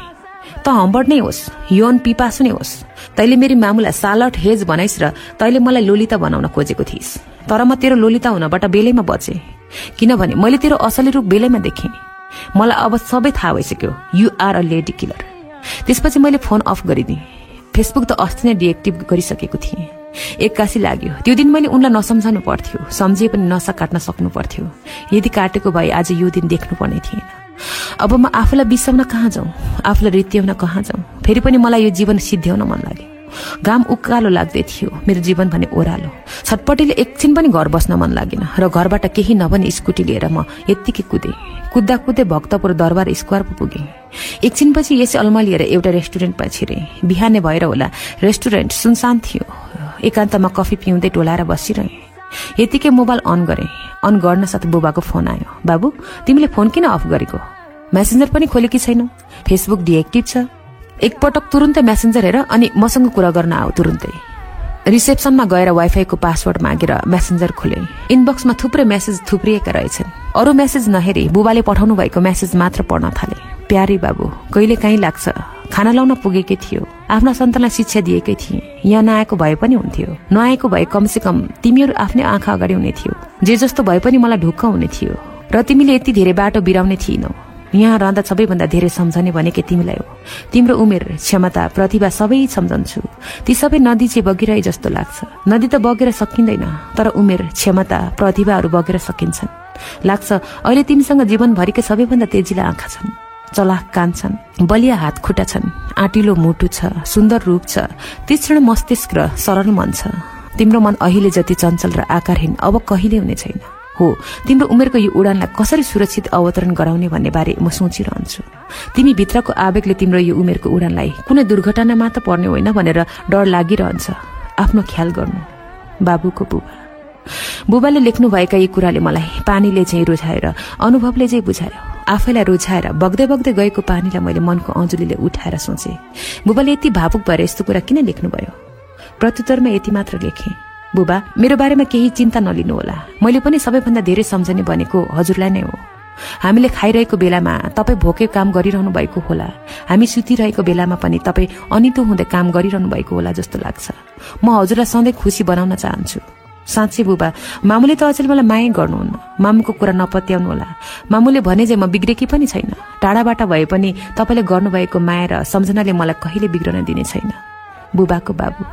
त हम्बर्ट नै होस्, यौन पिपासु नै होस्, तैले मेरी मामुलाई सालट हेज बनाइस् र तैले मलाई लोलिता बनाउन खोजेको थिइस्। तर म तेरो लोलिता हुनबाट बेलैमा बचे, किनभने मैले तेरो असली रूप बेलैमा देखेँ। मलाई अब सबै थाहा भइसक्यो, you are a lady killer. त्यसपछि मैले फोन अफ गरिदिएँ। फेसबुक त अस्ति नै डिएक्टिभ गरिसकेको थिएँ। एक्कासी लाग्यो, त्यो दिन मैले उनलाई नसम्झाउनु पर्थ्यो, सम्झिए पनि नसा काट्न सक्नु पर्थ्यो। यदि काटेको भए आज यो दिन देख्नुपर्ने थिएन। अब म आफूलाई बिसाउन कहाँ जाउँ, आफूलाई रित्याउन कहाँ जाउँ। फेरि पनि मलाई यो जीवन सिद्ध्याउन मन लाग्यो। घाम उकालो लाग्दै थियो, मेरो जीवन भने ओह्रालो। छटपटीले एकछिन पनि घर बस्न मन लागेन र घरबाट केही नभनी स्कुटी लिएर म यत्तिकै कुद्दा कुद्दै भक्तपुर दरबार स्क्वायर पुगेँ। एकछिनपछि यसै अलमा लिएर एउटा रेस्टुरेन्टमा छिरेँ। बिहानै भएर होला, रेस्टुरेन्ट सुनसान थियो। एकान्तमा कफी पिउँदै टोलाएर बसिरहेँ। यतिकै मोबाइल अन गरेँ। अन गर्न साथ बुबाको फोन आयो। बाबु, तिमीले फोन किन अफ गरेको? मेसेन्जर पनि खोलेकी छैनौ, फेसबुक डिएक्टिभ छ। एकपटक तुरुन्तै मेसेन्जर हेर अनि मसँग कुरा गर्न आऊ तुरुन्तै। रिसेप्सनमा गएर वाइफाईको पासवर्ड मागेर मेसेन्जर खोले। इनबक्समा थुप्रै मेसेज थुप्रिएका रहेछन्। अरू मेसेज नहेरी बुबाले पठाउनु भएको मेसेज मात्र पढ्न थाले। प्यारी बाबु, कहिले काहीँ लाग्छ खाना लाउन पुगेकै थियो, आफ्ना सन्तानलाई शिक्षा दिएकै थिए। यहाँ नआएको भए पनि हुन्थ्यो, नआएको भए कमसेकम तिमीहरू आफ्नै आँखा अगाडि हुने थियो। जे जस्तो भए पनि मलाई ढुक्क हुने थियो र तिमीले यति धेरै बाटो बिराउने थिएनौ। यहाँ रहँदा सबैभन्दा धेरै सम्झने भनेकै तिमीलाई हो। तिम्रो उमेर, क्षमता, प्रतिभा सबै सम्झन्छु। ती सबै नदी चाहिँ बगिरहे जस्तो लाग्छ। नदी त बगेर सकिँदैन, तर उमेर, क्षमता, प्रतिभाहरू बगेर सकिन्छन्। लाग्छ अहिले तिमीसँग जीवनभरिकै सबैभन्दा तेजिला आँखा छन्, चलाख कान छन्, बलिया हात खुट्टा छन्, आँटिलो मुटु छ, सुन्दर रूप छ, तीक्ष्ण मस्तिष्क र सरल मन छ। तिम्रो मन अहिले जति चञ्चल र आकारहीन अब कहिले हुने छैन। हो, तिम्रो उमेरको यो उडानलाई कसरी सुरक्षित अवतरण गराउने भन्ने बारे म सोचिरहन्छु। तिमी भित्रको आवेगले तिम्रो यो उमेरको उडानलाई कुनै दुर्घटनामा त पर्ने होइन भनेर डर लागिरहन्छ। आफ्नो ख्याल गर्नु। बाबुको बुबा। बुबाले लेख्नुभएका यी कुराले मलाई पानीले चाहिँ रोझाएर, अनुभवले चाहिँ बुझायो। आफैलाई रोझाएर बग्दै बग्दै गएको पानीलाई मैले मनको अञ्जुलीले उठाएर सोचे, बुबाले यति भावुक भएर यस्तो कुरा किन लेख्नुभयो? प्रत्युत्तरमा यति मात्र लेखेँ, बुबा, मेरो बारेमा केही चिन्ता नलिनु होला। मैले पनि सबैभन्दा धेरै सम्झने भनेको हजुरलाई नै हो। हामीले खाइरहेको बेलामा तपाईँ भोकै काम गरिरहनु भएको होला। हामी सुतिरहेको बेलामा पनि तपाईँ अनितो हुँदै काम गरिरहनु भएको होला जस्तो लाग्छ। म हजुरलाई सधैँ खुसी बनाउन चाहन्छु। साँच्चै बुबा, मामुले त अचेल मलाई माया गर्नुहुन्न। मामुको कुरा नपत्याउनु होला। मामुले भने चाहिँ म बिग्रेकी पनि छैन। टाढाबाट भए पनि तपाईँले गर्नुभएको माया र सम्झनाले मलाई कहिले बिग्रन दिने छैन। बुबाको बाबु।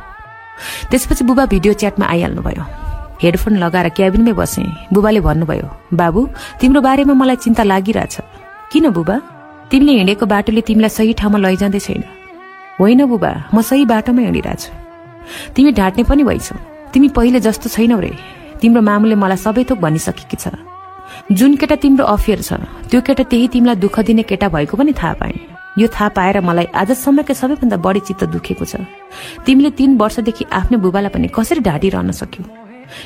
त्यसपछि बुबा भिडियो च्याटमा आइहाल्नुभयो। हेडफोन लगाएर क्याबिनमै बसे। बुबाले भन्नुभयो, बाबु, तिम्रो बारेमा मलाई चिन्ता लागिरहेछ। किन बुबा? तिमीले हिँडेको बाटोले तिमीलाई सही ठाउँमा लैजाँदै छैन। होइन बुबा, म सही बाटोमा हिँडिरहेछु। तिमी ढाँट्ने पनि भइछौ। तिमी पहिले जस्तो छैनौ रे। तिम्रो मामुले मलाई सबै थोक भनिसकेकी छ। जुन केटा तिम्रो अफेयर छ त्यो केटा त्यही तिमीलाई दुःख दिने केटा भएको पनि थाहा पाएँ। यो थाहा पाएर मलाई आजसम्मकै सबैभन्दा बढी चित्त दुखेको छ। तिमीले 3 वर्षदेखि आफ्नो बुबालाई पनि कसरी ढाँटिरहन सक्यौ?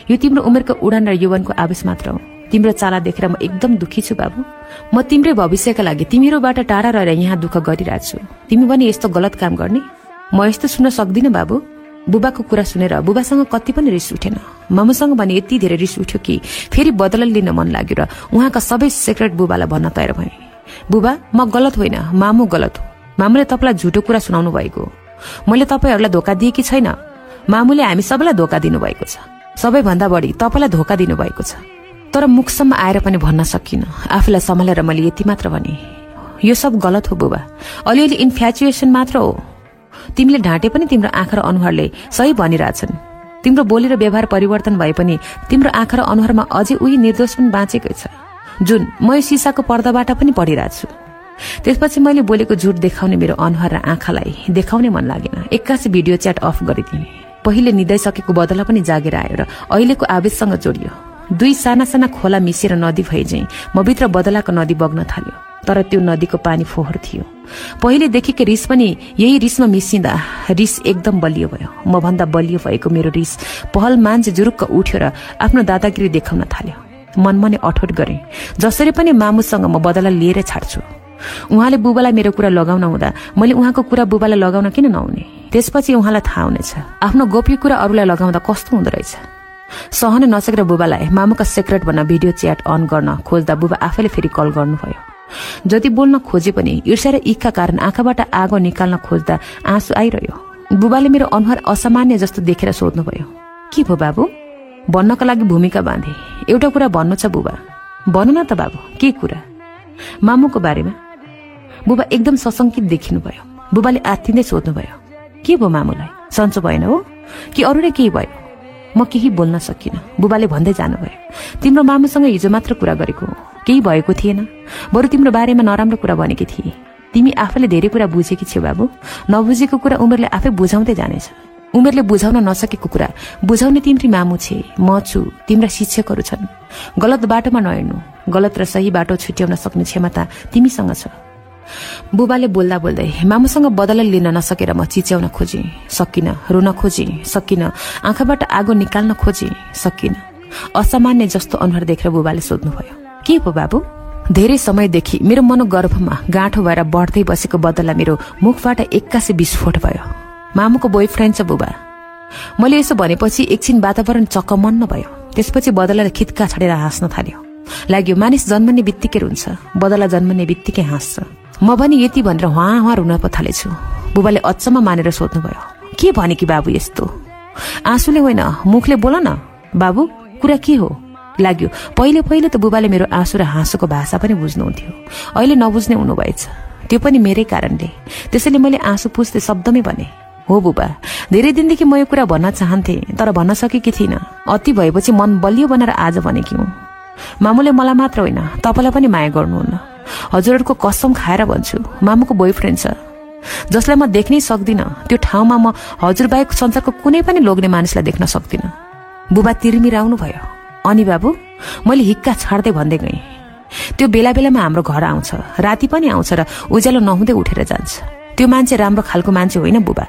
यो तिम्रो उमेरको उडान र यौवनको आवेश मात्र हो। तिम्रो चाला देखेर म एकदम दुखी छु बाबु। म तिम्रै भविष्यका लागि तिमीहरूबाट टाढा रहेर यहाँ दुःख गरिरहेको छु। तिमी पनि यस्तो गलत काम गर्ने? म यस्तो सुन्न सक्दिनँ बाबु। बुबाको कुरा सुनेर बुबासँग कति पनि रिस उठेन। मामुसँग भने यति धेरै रिस उठ्यो कि फेरि बदला लिन मन लाग्यो र उहाँका सबै सिक्रेट बुबालाई भन्न तयार भएँ। बुबा, म गलत होइन, मामु गलत हो। मामुले तपाईँलाई झुटो कुरा सुनाउनु भएको। मैले तपाईँहरूलाई धोका दिएकी छैन। मामुले हामी सबैलाई धोका दिनुभएको छ। सबैभन्दा बढी तपाईँलाई धोका दिनुभएको छ। तर मुखसम्म आएर पनि भन्न सकिनँ। आफूलाई सम्हालेर मैले यति मात्र भने, यो सब गलत हो बुबा। अलिअलि इन्फ्याचुएसन मात्र हो। तिमीले ढाँटे पनि तिम्रो आँखा र अनुहारले सही भनिरहेछन्। तिम्रो बोली र व्यवहार परिवर्तन भए पनि तिम्रो आँखा र अनुहारमा अझै उही निर्दोष पनि बाँचेकै छ, जुन म यो सिसाको पर्दाबाट पनि पढिरहेछु। त्यसपछि मैले बोलेको झुट देखाउने मेरो अनुहार र आँखालाई देखाउने मन लागेन। एक्कासी भिडियो च्याट अफ गरिदिएँ। पहिले निदाइसकेको बदला पनि जागेर आयो र अहिलेको आवेशसँग जोडियो। दुई साना साना खोला मिसेर नदी भएझैं म भित्र बदलाको नदी बग्न थाल्यो। तर त्यो नदीको पानी फोहोर थियो। पहिले देखेको रिस पनि यही रिसमा मिसिँदा रिस एकदम बलियो भयो। म भन्दा बलियो भएको मेरो रिस पहल मान्छे जुरुक्क उठ्यो र आफ्नो दादागिरी देखाउन थाल्यो। मनमा नै अठोट गरे, जसरी पनि मामुसँग म बदला लिएर छाड्छु। उहाँले बुबालाई मेरो कुरा लगाउन हुँदा मैले उहाँको कुरा बुबालाई लगाउन किन नहुने? त्यसपछि उहाँलाई थाहा हुनेछ आफ्नो गोप्य कुरा अरूलाई लगाउँदा कस्तो हुँदो रहेछ। सहन नसकेर बुबालाई मामुका सेक्रेट भन्न भिडियो च्याट अन गर्न खोज्दा बुबा आफैले फेरि कल गर्नुभयो। जति बोल्न खोजे पनि ईर्ष्या र इखका कारण आँखाबाट आगो निकाल्न खोज्दा आँसु आइरह्यो। बुबाले मेरो अनुहार असामान्य जस्तो देखेर सोध्नुभयो, के भयो बाबु? भन्नका लागि भूमिका बाँधे। एउटा कुरा भन्नु छ बुबा। भन्नु न त बाबु, के कुरा? मामुको बारेमा। बुबा एकदम सशंकित देखिनुभयो। बुबाले आत्तिँदै सोध्नुभयो, के भयो मामुलाई? सन्चो भएन हो कि अरू नै केही भयो? म केही बोल्न सकिनँ। बुबाले भन्दै जानुभयो, तिम्रो मामुसँग हिजो मात्र कुरा गरेको, केही भएको थिएन। बरु तिम्रो बारेमा नराम्रो कुरा भनेकी थिए। तिमी आफैले धेरै कुरा बुझेकी छौ बाबु। नबुझेको कुरा उमेरले आफै बुझाउँदै जानेछ। उमेरले बुझाउन नसकेको कुरा बुझाउने तिम्री मामु छे, म छु, तिम्रा शिक्षकहरू छन्। गलत बाटोमा नहिँड्नु, गलत र सही बाटो छुट्याउन सक्ने क्षमता तिमीसँग छ। बुबाले बोल्दा बोल्दै मामुसँग बदला लिन नसकेर म चिच्याउन खोजेँ, सकिन। रुन खोजेँ, सकिन। आँखाबाट आगो निकाल्न खोजेँ, सकिन। असामान्य जस्तो अनुहार देखेर बुबाले सोध्नुभयो, के पो बाबु? धेरै समयदेखि मेरो मनोगर्भमा गाँठो भएर बढ्दै बसेको बदला मेरो मुखबाट एक्कासी विस्फोट भयो। मामुको बोयफ्रेन्ड छ बुबा। मैले यसो भनेपछि एकछिन वातावरण चक्कमन्न भयो। त्यसपछि बदलाले खित्का छाडेर हाँस्न थाल्यो। लाग्यो मानिस जन्मने बित्तिकै रुन्छ, बदला जन्मने बित्तिकै हाँस्छ। म पनि यति भनेर वहाँ रुन पो थालेछु। बुबाले अचम्म मानेर सोध्नुभयो, के भने कि बाबु यस्तो? आँसुले होइन, मुखले बोल न बाबु, कुरा के हो? लाग्यो पहिले त बुबाले मेरो आँसु र हाँसोको भाषा पनि बुझ्नुहुन्थ्यो। अहिले नबुझ्ने हुनुभएछ, त्यो पनि मेरै कारणले। त्यसैले मैले आँसु पुस्दै शब्दमै भने, हो बुबा, धेरै दिनदेखि म यो कुरा भन्न चाहन्थे, तर भन्न सकेकी थिइनँ। अति भएपछि मन बलियो बनाएर आज भनेकी हुँ। मामुले मलाई मात्र होइन, तपाईँलाई पनि माया गर्नुहुन्न। हजुरहरूको कसम खाएर भन्छु, मामुको बोयफ्रेन्ड छ जसलाई म देख्नै सक्दिनँ। त्यो ठाउँमा म हजुरबाहेक संसारको कुनै पनि लोग्ने मानिसलाई देख्न सक्दिनँ। बुबा तिर्मिराउनु भयो। अनि बाबु, मैले हिक्का छाड्दै भन्दै गएँ, त्यो बेला बेलामा हाम्रो घर आउँछ, राति पनि आउँछ र उज्यालो नहुँदै उठेर जान्छ। त्यो मान्छे राम्रो खालको मान्छे होइन बुबा।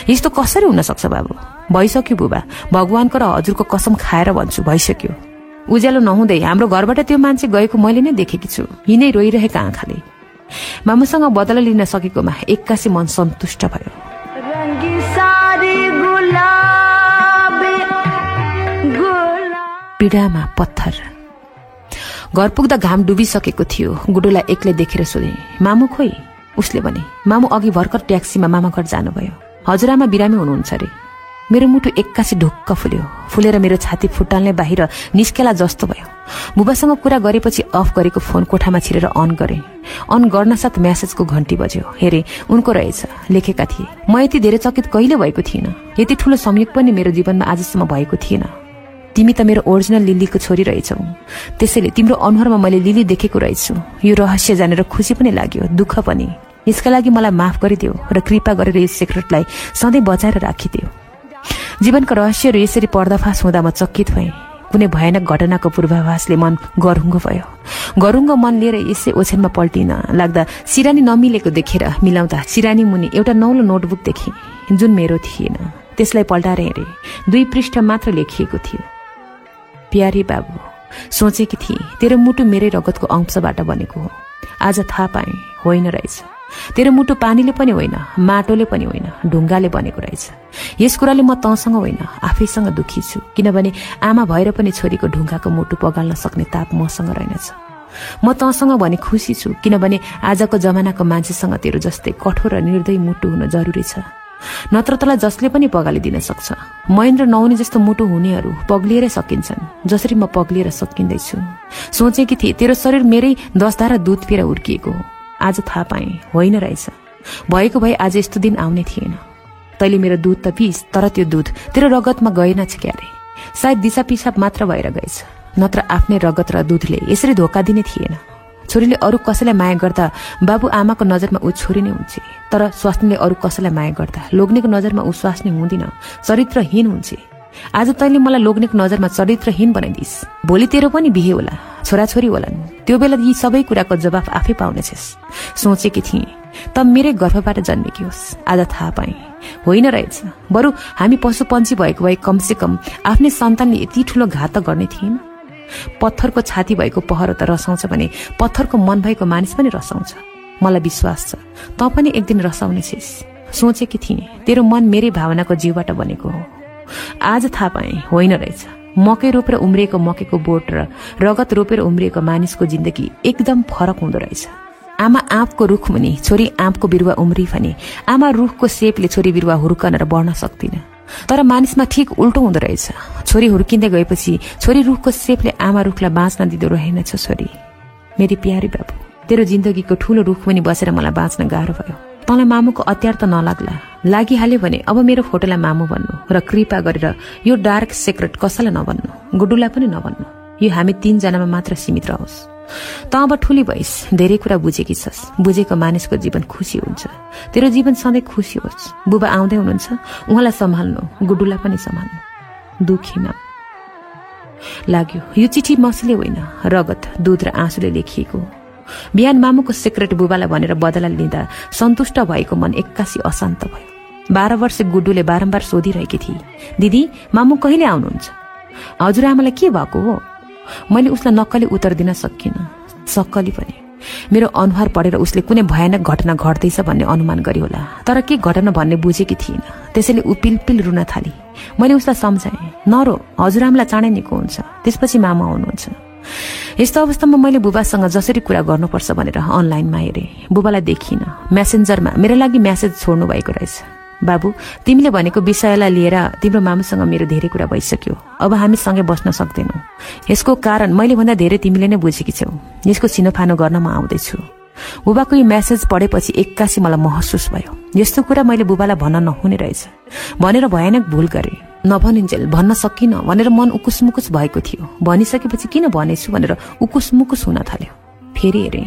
यस्तो कसरी हुन सक्छ बाबु? भइसक्यो बुबा, भगवानको र हजुरको कसम खाएर भन्छु, भइसक्यो। उज्यालो नहुँदै हाम्रो घरबाट त्यो मान्छे गएको मैले नै देखेकी छु, यिनै रोइरहेका आँखाले। मामुसँग बदला लिन सकेकोमा एक्कासी मन सन्तुष्ट भयो। पीडामा पत्थर। घर पुग्दा घाम डुबिसकेको थियो। गुडुलाई एक्लै देखेर सोधे, मामु खोइ? उसले भने, मामु अघि भर्खर ट्याक्सीमा मामा घर जानुभयो। हजुरआमा बिरामी हुनुहुन्छ रे। मेरो मुटु एक्कासी ढुक्क फुलेर मेरो छाती फुटाल्ने बाहिर निस्केला जस्तो भयो। बुबासँग कुरा गरेपछि अफ गरेको फोन कोठामा छिरेर अन गरे। अन गर्न साथ म्यासेजको घन्टी बज्यो। हेरे, उनको रहेछ। लेखेका थिए, म यति धेरै चकित कहिले भएको थिइनँ। यति ठूलो संयोग पनि मेरो जीवनमा आजसम्म भएको थिएन। तिमी त मेरो ओरिजिनल लिलीको छोरी रहेछौ। त्यसैले तिम्रो अनुहारमा मैले लिली देखेको रहेछु। यो रहस्य जानेर खुसी पनि लाग्यो, दुःख पनि। यसका लागि मलाई माफ गरिदियो र कृपा गरेर यस सिक्रेटलाई सधैँ बचाएर राखिदियो। जीवनको रहस्यहरू यसरी पर्दाफास हुँदा म चकित भएँ। कुनै भयानक घटनाको पूर्वाभासले मन गरुङ्गो भयो। गरुङ्गो मन लिएर यसै ओछ्यानमा पल्टिन लाग्दा सिरानी नमिलेको देखेर मिलाउँदा सिरानी मुनि एउटा नौलो नोटबुक देखेँ, जुन मेरो थिएन। त्यसलाई पल्टाएर हेरेँ, 2 पृष्ठ मात्र लेखिएको थियो। प्यारी बाबु, सोचेकी थिएँ तेरो मुटु मेरै रगतको अंशबाट बनेको हो। आज थाहा पाएँ, होइन रहेछ। तेरो मुटु पानीले पनि होइन, माटोले पनि होइन, ढुङ्गाले बनेको रहेछ। यस कुराले म तँसँग होइन, आफैसँग दुखी छु। किनभने आमा भएर पनि छोरीको ढुङ्गाको मुटु पगाल्न सक्ने ताप मसँग रहेनछ। म तँसँग भने खुसी छु, किनभने आजको जमानाको मान्छेसँग तेरो जस्तै कठोर र निर्दयी मुटु हुन जरुरी छ। नत्र तलाई जसले पनि पगालिदिन सक्छ। महेन्द्र नहुने जस्तो मुटु हुनेहरू पग्लिएरै सकिन्छन्, जसरी म पग्लिएर सकिँदैछु। सोचेकी थिए तेरो शरीर मेरै 10 धारा दुध पिएर हुर्किएको हो। आज थाहा पाएँ, होइन रहेछ। भएको भए आज यस्तो दिन आउने थिएन। तैले मेरो दुध त पिस, तर त्यो दुध तेरो रगतमा गएनछ क्यारे। सायद दिशा पिसाब मात्र भएर गएछ, नत्र आफ्नै रगत र दुधले यसरी धोका दिने थिएन। छोरीले अरू कसैलाई माया गर्दा बाबु आमाको नजरमा ऊ छोरी नै हुन्छ, तर स्वास्नीले अरू कसैलाई माया गर्दा लोग्नेको नजरमा ऊ स्वास्नी हुँदिन, चरित्रहीन हुन्छ। आज तैँले मलाई लोग्नेको नजरमा चरित्रहीन बनाइदिस्, भोलि तेरो पनि बिहे होला, छोराछोरी होलान्, त्यो बेला यी सबै कुराको जवाफ आफै पाउनेछस्। सोचेकी थिएँ त मेरै गर्भबाट जन्मेकी होस्, आज थाहा पाएँ होइन रहेछ। बरु हामी पशुपन्छी भएको भए कमसे कम आफ्नै सन्तानले यति ठूलो घात गर्ने थिएन। पत्थरको छाती भएको पहरो त रसाउँछ भने पत्थरको मन भएको मानिस पनि रसाउँछ। मलाई विश्वास छ त पनि एक दिन रसाउनेछिस्। सोचेकी थिएँ तेरो मन मेरै भावनाको जीवबाट बनेको हो, आज थाहा पाएँ होइन रहेछ। मकै रोपेर उम्रिएको मकैको बोट र रगत रोपेर उम्रिएको मानिसको जिन्दगी एकदम फरक हुँदो रहेछ। आमा आँपको रुख मुनि छोरी आँपको बिरुवा उम्री भने आमा रुखको सेपले छोरी बिरुवा हुर्कन र बढ्न सक्दिन, तर मानिसमा ठिक उल्टो हुँदो रहेछ। छोरी हुर्किँदै गएपछि छोरी रुखको सेपले आमा रुखलाई बाँच्न दिँदो रहेनछ। छोरी मेरी प्यारी बाबु, तेरो जिन्दगीको ठूलो रुख मुनि बसेर मलाई बाँच्न गाह्रो भयो। तँलाई मामुको अत्यार त नलाग्ला, लागिहाल्यो भने अब मेरो फोटोलाई मामु भन्नु र कृपा गरेर यो डार्क सिक्रेट कसैलाई नभन्नु, गुड्डुलाई पनि नभन्नु। यो हामी 3 जनामा मात्र सीमित रहोस्। त अब ठुली भइस्, धेरै कुरा बुझेकी छस्, बुझेको मानिसको जीवन खुसी हुन्छ। तेरो जीवन सधैँ खुसी होस्। बुबा आउँदै हुनुहुन्छ, उहाँलाई सम्हाल्नु, गुड्डुलाई पनि सम्हाल्नु। दुखीमा लाग्यो यो चिठी मसले होइन, रगत दूध र आँसुले लेखिएको। बिहान मामुको सिक्रेट बुबालाई भनेर बदला लिँदा सन्तुष्ट भएको मन एक्कासी अशान्त भयो। 12 वर्ष गुड्डुले बारम्बार सोधिरहेकी थिए, दिदी मामु कहिले आउनुहुन्छ? हजुरआमालाई के भएको हो? मैले उसलाई नक्कली उत्तर दिन सकिनँ। सक्कली पनि मेरो अनुहार पढेर उसले कुनै भयानक घटना घट्दैछ भन्ने अनुमान गरी होला, तर के घटना भन्ने बुझेकी थिइन। त्यसैले ऊ पिलपिल रुन थाली। मैले उसलाई सम्झाएँ, नरो, हजुरआमालाई चाँडै निको हुन्छ, त्यसपछि मामा आउनुहुन्छ। यस्तो अवस्थामा मैले बुबासँग जसरी कुरा गर्नुपर्छ भनेर अनलाइनमा हेरेँ। बुबालाई देखिनँ। मेसेन्जरमा मेरो लागि मेसेज छोड्नु भएको रहेछ। बाबु, तिमीले भनेको विषयलाई लिएर तिम्रो मामुसँग मेरो धेरै कुरा भइसक्यो, अब हामी सँगै बस्न सक्दैनौ। यसको कारण मैले भन्दा धेरै तिमीले नै बुझेकी छौ। यसको छिनोफानो गर्न म आउँदैछु। बुबाको यो मेसेज पढेपछि एक्कासी मलाई महसुस भयो, यस्तो कुरा मैले बुबालाई भन्न नहुने रहेछ भनेर भयानक भूल गरेँ। नभनिन्जेल भन्न सकिनँ भनेर मन उकुसमुकुस भएको थियो। भनिसकेपछि किन भनेछु भनेर उकुसमुकुस हुन थाल्यो। फेरि हेरेँ,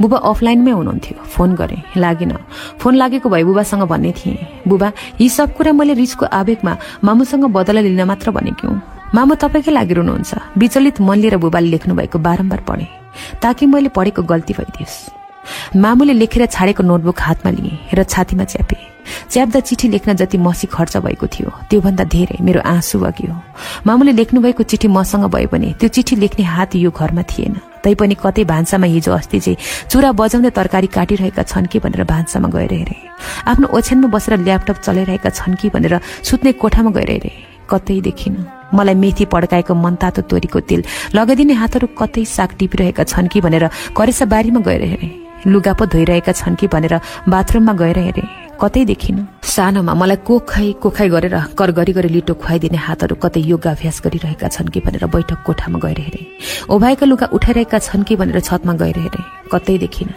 बुबा अफलाइनमै हुनुहुन्थ्यो। फोन गरेँ, लागेन। फोन लागेको भए बुबासँग भन्ने थिएँ, बुबा यी सब कुरा मैले रिसको आवेगमा मामुसँग बदला लिन मात्र भनेकी हुँ। मामु तपाईँकै लागि रुनुहुन्छ। विचलित मन लिएर बुबाले लेख्नु भएको बारम्बार पढेँ ताकि मैले पढेको गल्ती भइदियोस्। मामुले लेखेर छाडेको नोटबुक हातमा लिएँ र छातीमा च्यापेँ। च्याप्दा चिठी लेख्न जति मसी खर्च भएको थियो त्योभन्दा धेरै मेरो आँसु बग्यो। मामुले लेख्नुभएको चिठी मसँग भए पनि त्यो चिठी लेख्ने हात यो घरमा थिएन। तैपनि कतै भान्सामा हिजो अस्ति चाहिँ चुरा बजाउँदै तरकारी काटिरहेका छन् कि भनेर भान्सामा गएर हेरेँ। आफ्नो ओछ्यानमा बसेर ल्यापटप चलाइरहेका छन् कि भनेर सुत्ने कोठामा गएर हेरेँ, कतै देखिन। मलाई मेथी पड्काएको मनतातो तोरीको तेल लगाइदिने हातहरू कतै साग टिपिरहेका छन् कि भनेर करेसा बारीमा गएर हेरेँ। लुगा पो धोइरहेका छन् कि भनेर बाथरुममा गएर हेरेँ, कतै देखिन। सानोमा मलाई कोखाइ गरेर कर गरी लिटो खुवाइदिने हातहरू कतै योगाभ्यास गरिरहेका छन् कि भनेर बैठक कोठामा गएर हेरेँ। ओभाएका लुगा उठाइरहेका छन् कि भनेर छतमा गएर हेरेँ, कतै देखिन।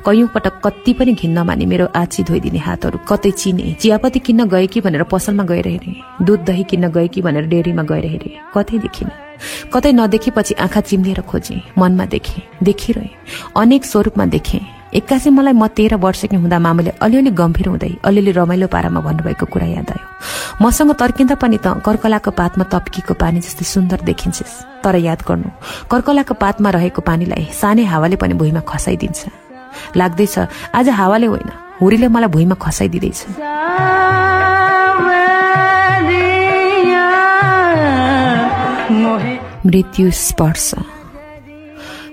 कयौं पटक कति पनि घिन्न माने मेरो आँची धोइदिने हातहरू कतै चिने। चियापत्ती किन्न गए कि भनेर पसलमा गएर हेरेँ। दूध दही किन्न गए कि भनेर डेरीमा गएर हेरेँ, कतै देखिन। कतै नदेखेपछि आँखा चिम्लेर खोजेँ, मनमा देखेँ, देखिरहेँ, अनेक स्वरूपमा देखेँ। एक्कासी मलाई म 13 वर्षकी हुँदा मामुले अलिअलि गम्भीर हुँदै अलिअलि रमाइलो पारामा भन्नुभएको कुरा याद आयो। मसँग तर्किँदा पनि त कर्कलाको पातमा तप्किएको पानी जस्तै सुन्दर देखिन्छस्, तर याद गर्नु कर्कलाको पातमा रहेको पानीलाई सानै हावाले पनि भुइँमा खसाइदिन्छ। लाग्दैछ आज हावाले होइन हुरीले मलाई भुइँमा खसाइदिँदैछ। मृत्यु स्पर्श।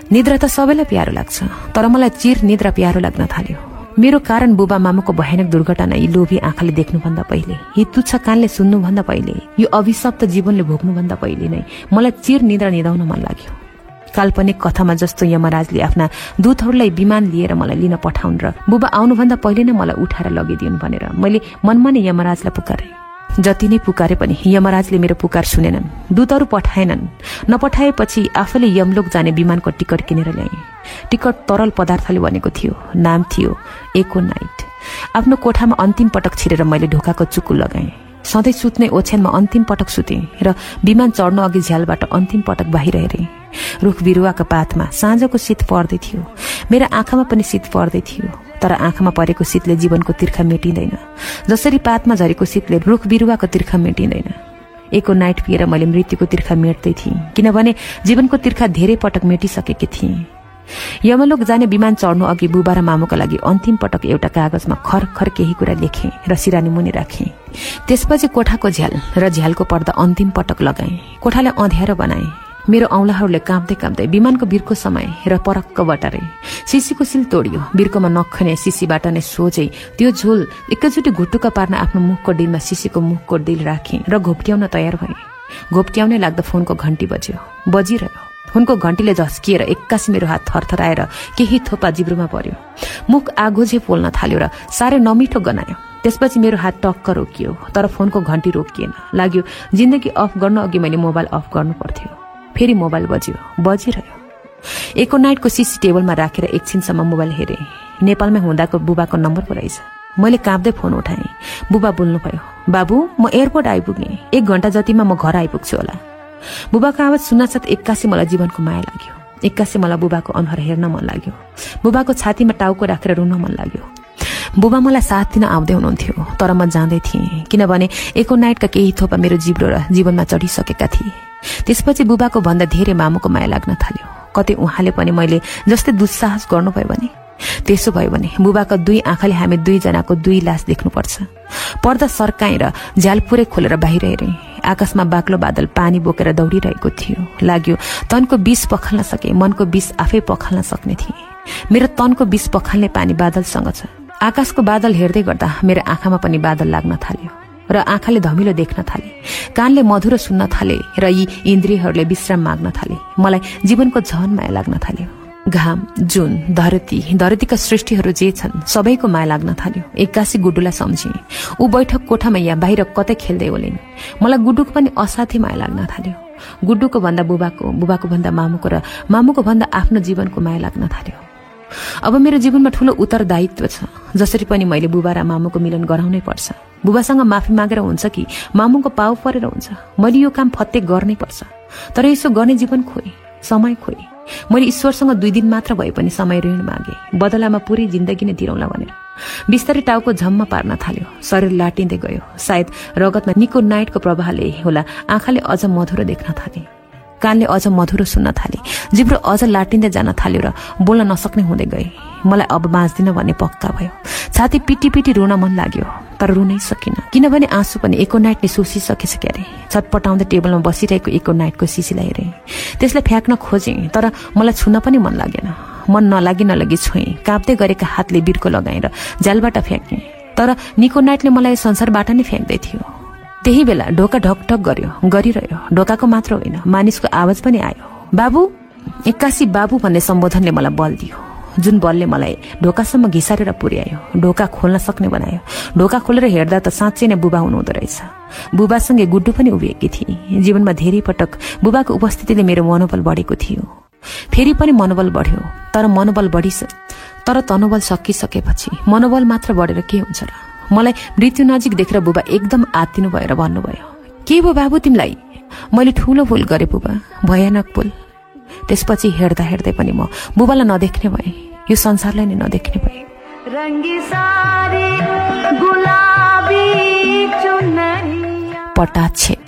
निद्रा त सबैलाई प्यारो लाग्छ, तर मलाई चिर निद्रा प्यारो लाग्न थाल्यो। मेरो कारण बुबा मामुको भयानक दुर्घटना यी लोभी आँखाले देख्नुभन्दा पहिले, यी तुच्छ कानले सुन्नुभन्दा पहिले, यो अभिशप्त जीवनले भोग्नुभन्दा पहिले नै मलाई चिर निद्रा निदाउन मन लाग्यो। काल्पनिक कथामा जस्तो यमराजले आफ्ना दूतहरूलाई विमान लिएर मलाई लिन पठाउन् र बुबा आउनुभन्दा पहिले नै मलाई उठाएर लगिदिउन् भनेर मैले मनमा नै यमराजलाई पुकारेँ। जति नै पुकारे पनि यमराजले मेरो पुकार सुनेनन्। दूतहरू पठाएनन्। नपठाएपछि आफैले यमलोक जाने विमानको टिकट किनेर ल्याएँ। टिकट तरल पदार्थले बनेको थियो। नाम थियो एको नाइट। आफ्नो कोठामा अन्तिम पटक छिरेर मैले ढोकाको चुक्कु लगाएँ। सधैँ सुत्ने ओछ्यानमा अन्तिम पटक सुतेँ र विमान चढ्नु अघि झ्यालबाट अन्तिम पटक बाहिर हेरेँ। रुख बिरुवाका पातमा साँझको शीत पर्दै थियो। मेरो आँखामा पनि शीत पर्दै थियो, तर आँखामा परेको शीतले जीवनको तिर्खा मेटिँदैन, जसरी पातमा झरेको शीतले रुख बिरुवाको तिर्खा मेटिँदैन। एको नाइट पिएर मैले मृत्युको तिर्खा मेट्दै थिएँ, किनभने जीवनको तिर्खा धेरै पटक मेटिसकेकी थिएँ। यमलोक जाने विमान चढ्नु अघि बुबा र मामुका लागि अन्तिम पटक एउटा कागजमा खरखर केही कुरा लेखेँ र सिरानी मुनि राखेँ। त्यसपछि कोठाको झ्याल र झ्यालको पर्दा अन्तिम पटक लगाएँ। कोठालाई अँध्यारो बनाएँ। मेरो औँलाहरूले काँप्दै काँप्दै विमानको बिर्को समय र परक्क बटारे। सिसीको सिल तोडियो। बिर्कोमा नखने सिसीबाट नै सोझै त्यो झोल एकैचोटि घुटुक्क पार्न आफ्नो मुखको डिलमा सिसीको मुखको डिल राखेँ र घोप्ट्याउन तयार भएँ। घोप्ट्याउनै लाग्दा फोनको घण्टी बजिरह्यो। फोनको घण्टीले झस्किएर एक्कासी मेरो हात थरथराएर केही थोपा जिब्रोमा पर्यो। मुख आगोझे पोल्न थाल्यो र साह्रै नमिठो गनायो। त्यसपछि मेरो हात टक्क रोकियो, तर फोनको घण्टी रोकिएन। लाग्यो जिन्दगी अफ गर्न अघि मैले मोबाइल अफ गर्नु पर्थ्यो। फेरि मोबाइल बजिरह्यो। एको नाइटको सीसी टेबलमा राखेर एकछिनसम्म मोबाइल हेरेँ। नेपालमै हुँदाको बुबाको नम्बर पो रहेछ। मैले काँप्दै फोन उठाएँ। बुबा बोल्नुभयो, बाबु म एयरपोर्ट आइपुगेँ, 1 घण्टा जतिमा म घर आइपुग्छु होला। बुबाको आवाज सुन्नासाथ एक्कासी मलाई जीवनको माया लाग्यो। एक्कासी मलाई बुबाको अनुहार हेर्न मन लाग्यो। बुबाको छातीमा टाउको राखेर रुन मन लाग्यो। बुबा मलाई साथ दिन आउँदै हुनुहुन्थ्यो, तर म जाँदै थिएँ, किनभने एको नाइटका केही थोपा मेरो जिब्रो र जीवनमा चढिसकेका थिए। त्यसपछि बुबाको भन्दा धेरै मामुको माया लाग्न थाल्यो। कतै उहाँले पनि मैले जस्तै दुस्साहस गर्नुभयो भने? त्यसो भयो भने बुबाका 2 आँखाले हामी 2 जनाको 2 लास देख्नुपर्छ। पर्दा सर्काएर झ्याल पुरै खोलेर बाहिर हेरेँ। आकाशमा बाक्लो बादल पानी बोकेर दौडिरहेको थियो। लाग्यो तनको विष पखाल्न सके, मनको विष आफै पखाल्न सक्ने थिए। मेरो तनको विष पखाल्ने पानी बादलसँग छ। आकाशको बादल हेर्दै गर्दा मेरो आँखामा पनि बादल लाग्न थाल्यो र आँखाले धमिलो देख्न थाले। कानले मधुरो सुन्न थाले र यी इन्द्रियहरूले विश्राम माग्न थाले। मलाई जीवनको झन माया लाग्न थाल्यो। घाम, जुन, धरतीका सृष्टिहरू जे छन् सबैको माया लाग्न थाल्यो। एक्कासी गुड्डुलाई सम्झेँ। ऊ बैठक कोठामा या बाहिर कतै खेल्दै ओलिन्। मलाई गुड्डुको पनि असाध्यै माया लाग्न थाल्यो। गुड्डुको भन्दा बुबाको भन्दा मामुको र मामुको भन्दा आफ्नो जीवनको माया लाग्न थाल्यो। अब मेरो जीवनमा ठूलो उत्तरदायित्व छ। जसरी पनि मैले बुबा र मामुको मिलन गराउनै पर्छ। बुबासँग माफी मागेर हुन्छ कि मामुको पाउ परेर हुन्छ। मैले यो काम फत्ते गर्नै पर्छ। तर यसो गर्ने जीवन खोइ, समय खोइ। मैले ईश्वरसँग 2 दिन मात्र भए पनि समय ऋण मागे, बदलामा पुरै जिन्दगी नै तिरौला भनेर। बिस्तारै टाउको झम्म पार्न थाल्यो। शरीर लाटिँदै गयो। सायद रगतमा निको नाइटको प्रभावले होला आँखाले अझ मधुरो देख्न थाले, कानले अझ मधुरो सुन्न थाले, जिब्रो अझ लाटिँदै जान थाल्यो र बोल्न नसक्ने हुँदै गए। मलाई अब बाँच्दिन भन्ने पक्का भयो। छाती पिटी पिटी रुन मन लाग्यो, तर रुनै सकिन, किनभने आँसु पनि एको नाइटले सोसिसकेछ क्यारे। छटपटाउँदै टेबलमा बसिरहेको एको नाइटको सिसीलाई हेरेँ। त्यसलाई फ्याँक्न खोजेँ, तर मलाई छुन पनि मन लागेन। मन नलागी छोएँ। काँप्दै गरेका हातले बिर्को लगाएर जालबाट फ्याँकेँ, तर निको नाइटले मलाई संसारबाट नै फ्याँक्दै थियो। त्यही बेला ढोका ढकढक गरिरह्यो। ढोकाको मात्र होइन, मानिसको आवाज पनि आयो। बाबु। एक्कासी बाबु भन्ने सम्बोधनले मलाई बल दियो, जुन बलले मलाई ढोकासम्म घिसारेर पुर्यायो, ढोका खोल्न सक्ने बनायो। ढोका खोलेर हेर्दा त साँच्चै नै बुबा हुनुहुँदो रहेछ। बुबासँगै गुड्डु पनि उभिएकी थिए। जीवनमा धेरै पटक बुबाको उपस्थितिले मेरो मनोबल बढेको थियो। फेरि पनि मनोबल बढ्यो, तर तनोबल सकिसकेपछि मनोबल मात्र बढेर के हुन्छ र? मलाई मृत्यु नजिक देखेर बुबा एकदम आत्तिनु भएर भन्नुभयो, के भो बाबु तिमीलाई? मैले ठूलो भूल गरेँ बुबा, भयानक भूल। त्यसपछि हेर्दा हेर्दै पनि म बुबालाई नदेख्ने भएँ, यो संसारलाई नै नदेख्ने भएँ। पटाक्षेप।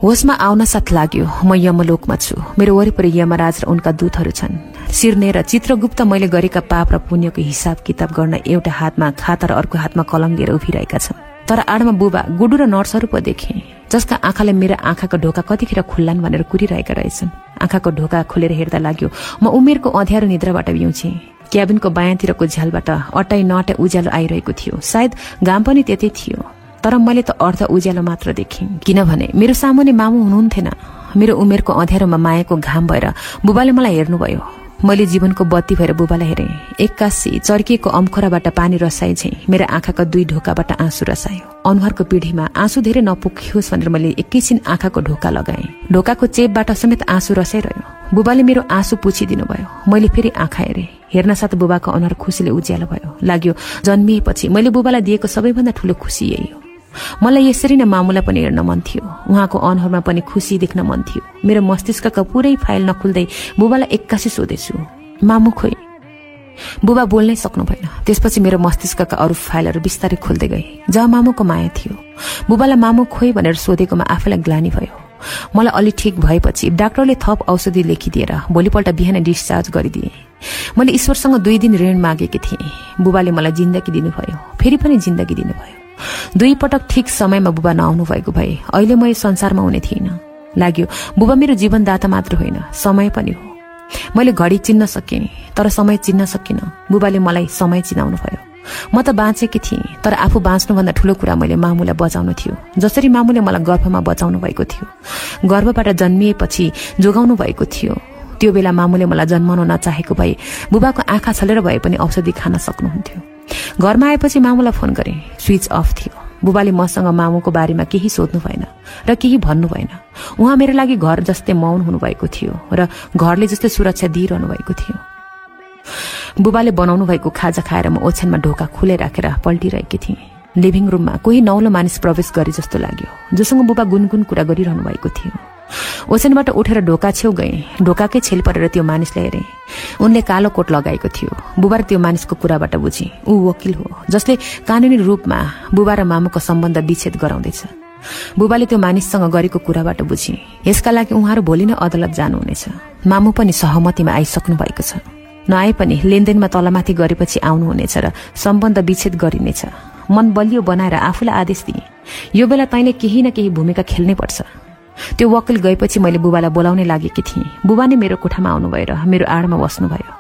होसमा आउन साथ लाग्यो म यमलोकमा छु। मेरो वरिपरि यमराज र उनका दूतहरू छन्। सिर्ने र चित्रगुप्त मैले गरेका पाप र पुण्यको हिसाब किताब गर्न एउटा हातमा खाता र अर्को हातमा कलम लिएर उभिरहेका छन्। तर आडमा बुबा, गुडु र नर्सहरू पो देखे, जसका आँखाले मेरा आँखाको ढोका कतिखेर खुल्लान् भनेर कुरिरहेका रहेछन्। आँखाको ढोका खोलेर हेर्दा लाग्यो म उमेरको अँध्यारो निद्राबाट बिउँछेँ। क्याबिनको बायाँतिरको झ्यालबाट अटाइ नअटाइ उज्यालो आइरहेको थियो। सायद घाम पनि त्यतै थियो, तर मैले त अर्ध उज्यालो मात्र देखेँ, किनभने मेरो सामुन्ने मामु हुनुहुन्थेन। मेरो उमेरको अँध्यारोमा मायाको घाम भएर बुबाले मलाई हेर्नुभयो। मैले जीवनको बत्ती भएर बुबालाई हेरेँ। एक्कासी चर्किएको अम्खोराबाट पानी रसाए झैं मेरा आँखाका 2 ढोकाबाट आँसु रसायो। अनुहारको पिँढीमा आँसु धेरै नपुग्योस् भनेर मैले एकैछिन आँखाको ढोका लगाएँ। ढोकाको चेपबाट समेत आँसु रसाइरह्यो। बुबाले मेरो आँसु पुछिदिनु भयो। मैले फेरि आँखा हेरेँ। हेर्न साथ बुबाको अनुहार खुसीले उज्यालो भयो। लाग्यो जन्मिएपछि मैले बुबालाई दिएको सबैभन्दा ठूलो खुसी यही हो। मलाई यसरी नै मामुलाई पनि हेर्न मन थियो। उहाँको अनुहारमा पनि खुसी देख्न मन थियो। मेरो मस्तिष्कका पुरै फाइल नखुल्दै बुबालाई एक्कासी सोधेछु, मामु खोइ। बुबा बोल्नै सक्नु भएन। त्यसपछि मेरो मस्तिष्कका अरू फाइलहरू बिस्तारै खोल्दै गए जहाँ मामुको माया थियो। बुबालाई मामु खोइ भनेर सोधेकोमा आफैलाई ग्लानि भयो। मलाई अलि ठिक भएपछि डाक्टरले थप औषधि लेखिदिएर भोलिपल्ट बिहान डिस्चार्ज गरिदिए। मैले ईश्वरसँग 2 दिन ऋण मागेकी थिएँ। बुबाले मलाई जिन्दगी दिनुभयो, फेरि पनि जिन्दगी दिनुभयो। 2 पटक ठिक समयमा बुबा नआउनु भएको भए अहिले म यस संसारमा हुने थिइनँ। लाग्यो बुबा मेरो जीवनदाता मात्र होइन, समय पनि हो। मैले घडी चिन्न सकेँ तर समय चिन्न सकिनँ। बुबाले मलाई समय चिनाउनु भयो। म त बाँचेकी थिएँ तर आफू बाँच्नुभन्दा ठूलो कुरा मैले मामुलाई बचाउनु थियो। जसरी मामुले मलाई गर्भमा बचाउनु भएको थियो, गर्भबाट जन्मिएपछि जोगाउनु भएको थियो। त्यो बेला मामुले मलाई जन्माउन नचाहेको भए बुबाको आँखा छलेर भए पनि औषधि खान सक्नुहुन्थ्यो। घरमा आएपछि मामुलाई फोन गरेँ, स्विच अफ थियो। बुबाले मसँग मामुको बारेमा केही सोध्नु भएन र केही भन्नु भएन। उहाँ मेरो लागि घर जस्तै मौन हुनुभएको थियो र घरले जस्तै सुरक्षा दिइरहनु भएको थियो। बुबाले बनाउनु भएको खाजा खाएर म ओछ्यानमा ढोका खुले राखेर पल्टिरहेकी थिएँ। लिभिङ रुममा कोही नौलो मानिस प्रवेश गरे जस्तो लाग्यो, जोसँग बुबा गुनगुन कुरा गरिरहनु भएको थियो। ओछ्यानबाट उठेर ढोका छेउ गएँ। ढोकाकै छेल परेर त्यो मानिसलाई हेरेँ। उनले कालो कोट लगाएको थियो। बुबा र त्यो मानिसको कुराबाट बुझेँ ऊ वकिल हो जसले कानुनी रूपमा बुबा र मामुको सम्बन्ध विच्छेद गराउँदैछ। बुबाले त्यो मानिससँग गरेको कुराबाट बुझेँ यसका लागि उहाँहरू भोलि नै अदालत जानुहुनेछ। मामु पनि सहमतिमा आइसक्नु भएको छ। नआए पनि लेनदेनमा तलमाथि गरेपछि आउनुहुनेछ र सम्बन्ध विच्छेद गरिनेछ। मन बलियो बनाएर आफूलाई आदेश दिएँ, यो बेला तैँले केही न केही भूमिका खेल्नै पर्छ। त्यो वकिल गएपछि मैले बुबालाई बोलाउनै लागेकी थिएँ। बुबा नै मेरो कोठामा आउनु भएर मेरो आडमा बस्नुभयो।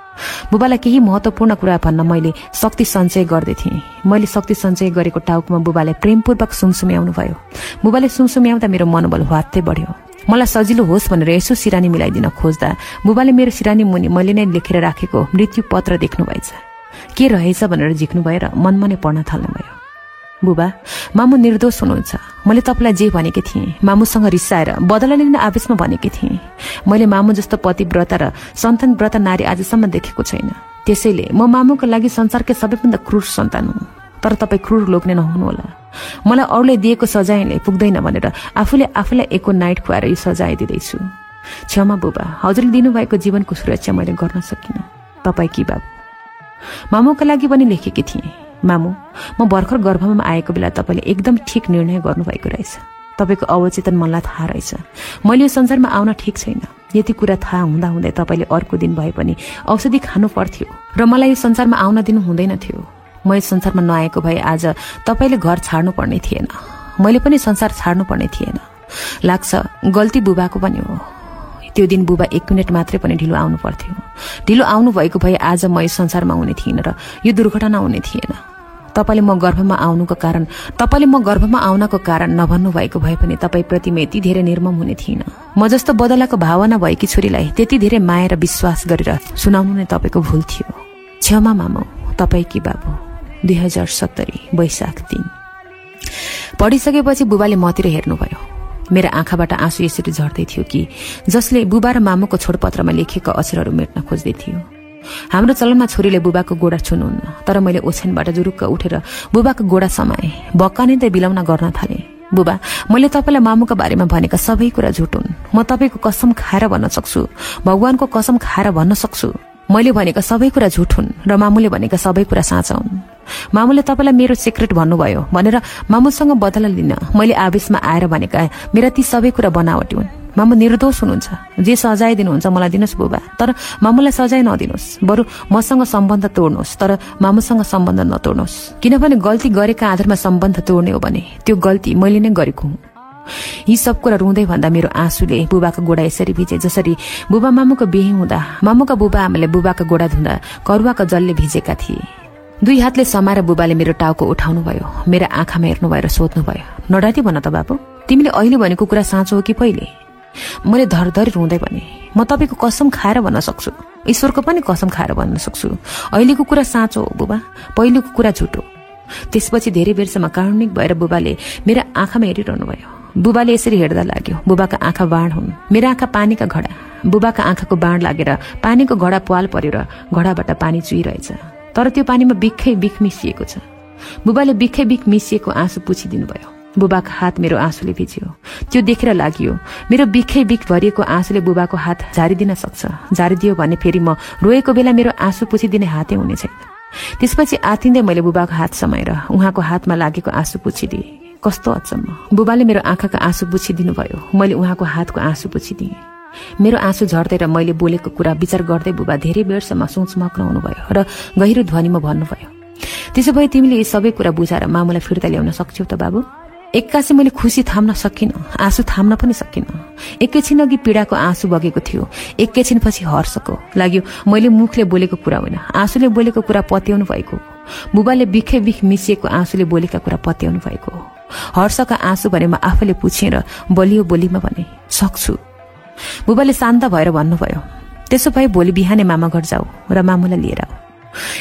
बुबालाई केही महत्वपूर्ण कुरा भन्न मैले शक्ति सञ्चय गर्दै थिएँ। मैले शक्ति सञ्चय गरेको टाउकोमा बुबाले प्रेमपूर्वक सुमसुम्याउनु भयो। बुबाले सुमसुम्याउँदा मेरो मनोबल ह्वात्तै बढ्यो। मलाई सजिलो होस् भनेर यसो सिरानी मिलाइदिन खोज्दा बुबाले मेरो सिरानी मुनि मैले नै लेखेर राखेको मृत्यु पत्र देख्नु भएछ। के रहेछ भनेर झिक्नु भएर मनमा नै पढ्न थाल्नुभयो। बुबा, मामु निर्दोष हुनुहुन्छ। मैले तपाईँलाई जे भनेकी थिएँ, मामुसँग रिसाएर बदला लिन आवेशमा भनेकी थिएँ। मैले मामु जस्तो पतिव्रता र सन्तानव्रता नारी आजसम्म देखेको छैन। त्यसैले म मामुको लागि संसारकै सबैभन्दा क्रूर सन्तान हुँ। तर तपाईँ क्रूर लोग्ने नहुनुहोला। मलाई अरूले दिएको सजायले पुग्दैन भनेर आफूले आफूलाई एको नाइट खुवाएर यो सजाय दिँदैछु। क्षमा बुबा, हजुरले दिनुभएको जीवनको सुरक्षा मैले गर्न सकिनँ। तपाईँ कि बाबु? मामुका लागि पनि लेखेकी थिएँ, मामु म भर्खर गर्भमा आएको बेला तपाईँले एकदम ठिक निर्णय गर्नुभएको रहेछ। तपाईँको अवचेतन मलाई थाहा रहेछ। मैले यो संसारमा आउन ठिक छैन। यति कुरा थाहा हुँदाहुँदै तपाईँले अर्को दिन भए पनि औषधि खानु पर्थ्यो र मलाई यो संसारमा आउन दिनु हुँदैन थियो। म यस संसारमा नआएको भए आज तपाईँले घर छाड्नु पर्ने थिएन, मैले पनि संसार छाड्नु पर्ने थिएन। लाग्छ गल्ती बुबाको पनि हो। त्यो दिन बुबा 1 मिनट मात्रै पनि ढिलो आउनु पर्थ्यो। ढिलो आउनु भएको भए आज म यस संसारमा हुने थिइनँ र यो दुर्घटना हुने थिएन। तपाईँले म गर्भमा आउनको कारण नभन्नु भएको भए पनि तपाईँप्रति म यति धेरै निर्मम हुने थिइनँ। म जस्तो बदलाको भावना भएकी छोरीलाई त्यति धेरै माया र विश्वास गरेर सुनाउनु नै तपाईँको भूल थियो। क्षमा मामु, तपाईँ कि बाबु। 2070 वैशाख 3। पढिसकेपछि बुबाले मतिर हेर्नुभयो। मेरा आँखाबाट आँसु यसरी झर्दै थियो कि जसले बुबा र मामुको छोडपत्रमा लेखेका अक्षरहरू मेट्न खोज्दै थियो। हाम्रो चलनमा छोरीले बुबाको गोडा छुनुहुन्न, तर मैले ओछ्यानबाट जुरुक्क उठेर बुबाको गोडा समाएँ। बक्कानिँदै बिलाउन गर्न थालेँ। बुबा, मैले तपाईँलाई मामुका बारेमा भनेका सबै कुरा झुट हुन्। म तपाईँको कसम खाएर भन्न सक्छु, भगवानको कसम खाएर भन्न सक्छु, मैले भनेका सबै कुरा झुट हुन् र मामुले भनेका सबै कुरा साँचा हुन्। मामुले तपाईँलाई मेरो सिक्रेट भन्नुभयो भनेर मामुसँग बदला लिन मैले आवेशमा आएर भनेका मेरा ती सबै कुरा बनावटी हुन्। मामु निर्दोष हुनुहुन्छ। जे सजाय दिनुहुन्छ मलाई दिनुहोस् बुबा, तर मामुलाई सजाय नदिनुहोस्। बरु मसँग सम्बन्ध तोड्नुहोस्, तर मामुसँग सम्बन्ध नतोड्नुहोस्। किनभने गल्ती गरेका आधारमा सम्बन्ध तोड्ने हो भने त्यो गल्ती मैले नै गरेको हुँ। यी सब कुरा रुँदै भन्दा मेरो आँसुले बुबाको गोडा यसरी भिजे जसरी बुबा मामुको बिहे हुँदा मामुका बुबा आमाले बुबाका गोडा धुँदा करुवाका जलले भिजेका थिए। 2 हातले समाएर बुबाले मेरो टाउको उठाउनु भयो, मेरा आँखामा हेर्नु भयो र सोध्नु भयो, नडराती भन त बाबु, तिमीले अहिले भनेको कुरा साँचो हो कि पहिले? मैले धरधरी रुँदै भने, म तपाईँको कसम खाएर भन्न सक्छु, ईश्वरको पनि कसम खाएर भन्न सक्छु, अहिलेको कुरा साँचो हो बुबा, पहिलेको कुरा झुट हो। त्यसपछि धेरै बेरसम्म कारुणिक भएर बुबाले मेरा आँखामा हेरिरहनु भयो। बुबाले यसरी हेर्दा लाग्यो बुबाका आँखा बाण हुन्, मेरा आँखा पानीका घडा। बुबाका आँखाको बाण लागेर पानीको घडा पाल पर्यो र घडाबाट पानी चुहिरहेछ, तर त्यो पानीमा बिखै बिख मिसिएको छ। बुबाले बिखै बिख मिसिएको आँसु पुछिदिनु भयो। बुबाको हात मेरो आँसुले भिज्यो। त्यो देखेर लाग्यो मेरो बिखै बिख भरिएको आँसुले बुबाको हात झारिदिन सक्छ। झारिदियो भने फेरि म रोएको बेला मेरो आँसु पुछिदिने हातै हुने छैन। त्यसपछि आतिन्दै मैले बुबाको हात समाएर उहाँको हातमा लागेको आँसु पुछिदिएँ। कस्तो अचम्म, बुबाले मेरो आँखाका आँसु पुछिदिनु भयो। मैले उहाँको हातको आँसु पुछिदिएँ। मेरो आँसु झर्दै र मैले बोलेको कुरा विचार गर्दै बुबा धेरै बेरसम्म सोचमग्न हुनुभयो र गहिरो ध्वनिमा भन्नुभयो, त्यसो भए तिमीले यी सबै कुरा बुझाएर मामुलाई फिर्ता ल्याउन सक्छौ त बाबु? एक्कासी मैले खुसी थाम्न सकिनँ, आँसु थाम्न पनि सकिनँ। एकैछिन अघि पीडाको आँसु बगेको थियो, एकैछिनपछि हर्षको लाग्यो। मैले मुखले बोलेको कुरा होइन, आँसुले बोलेको कुरा पत्याउनु भएको। बुबाले बिखै बिख मिसिएको आँसुले बोलेका कुरा पत्याउनु भएको। हर्षका आँसु भने म आफैले पुछेर बलियो बोलीमा भने, सक्छु। बुबाले शान्त भएर भन्नुभयो, त्यसो भए भोलि बिहानै मामा घर जाऊ र मामुलाई लिएर आऊ।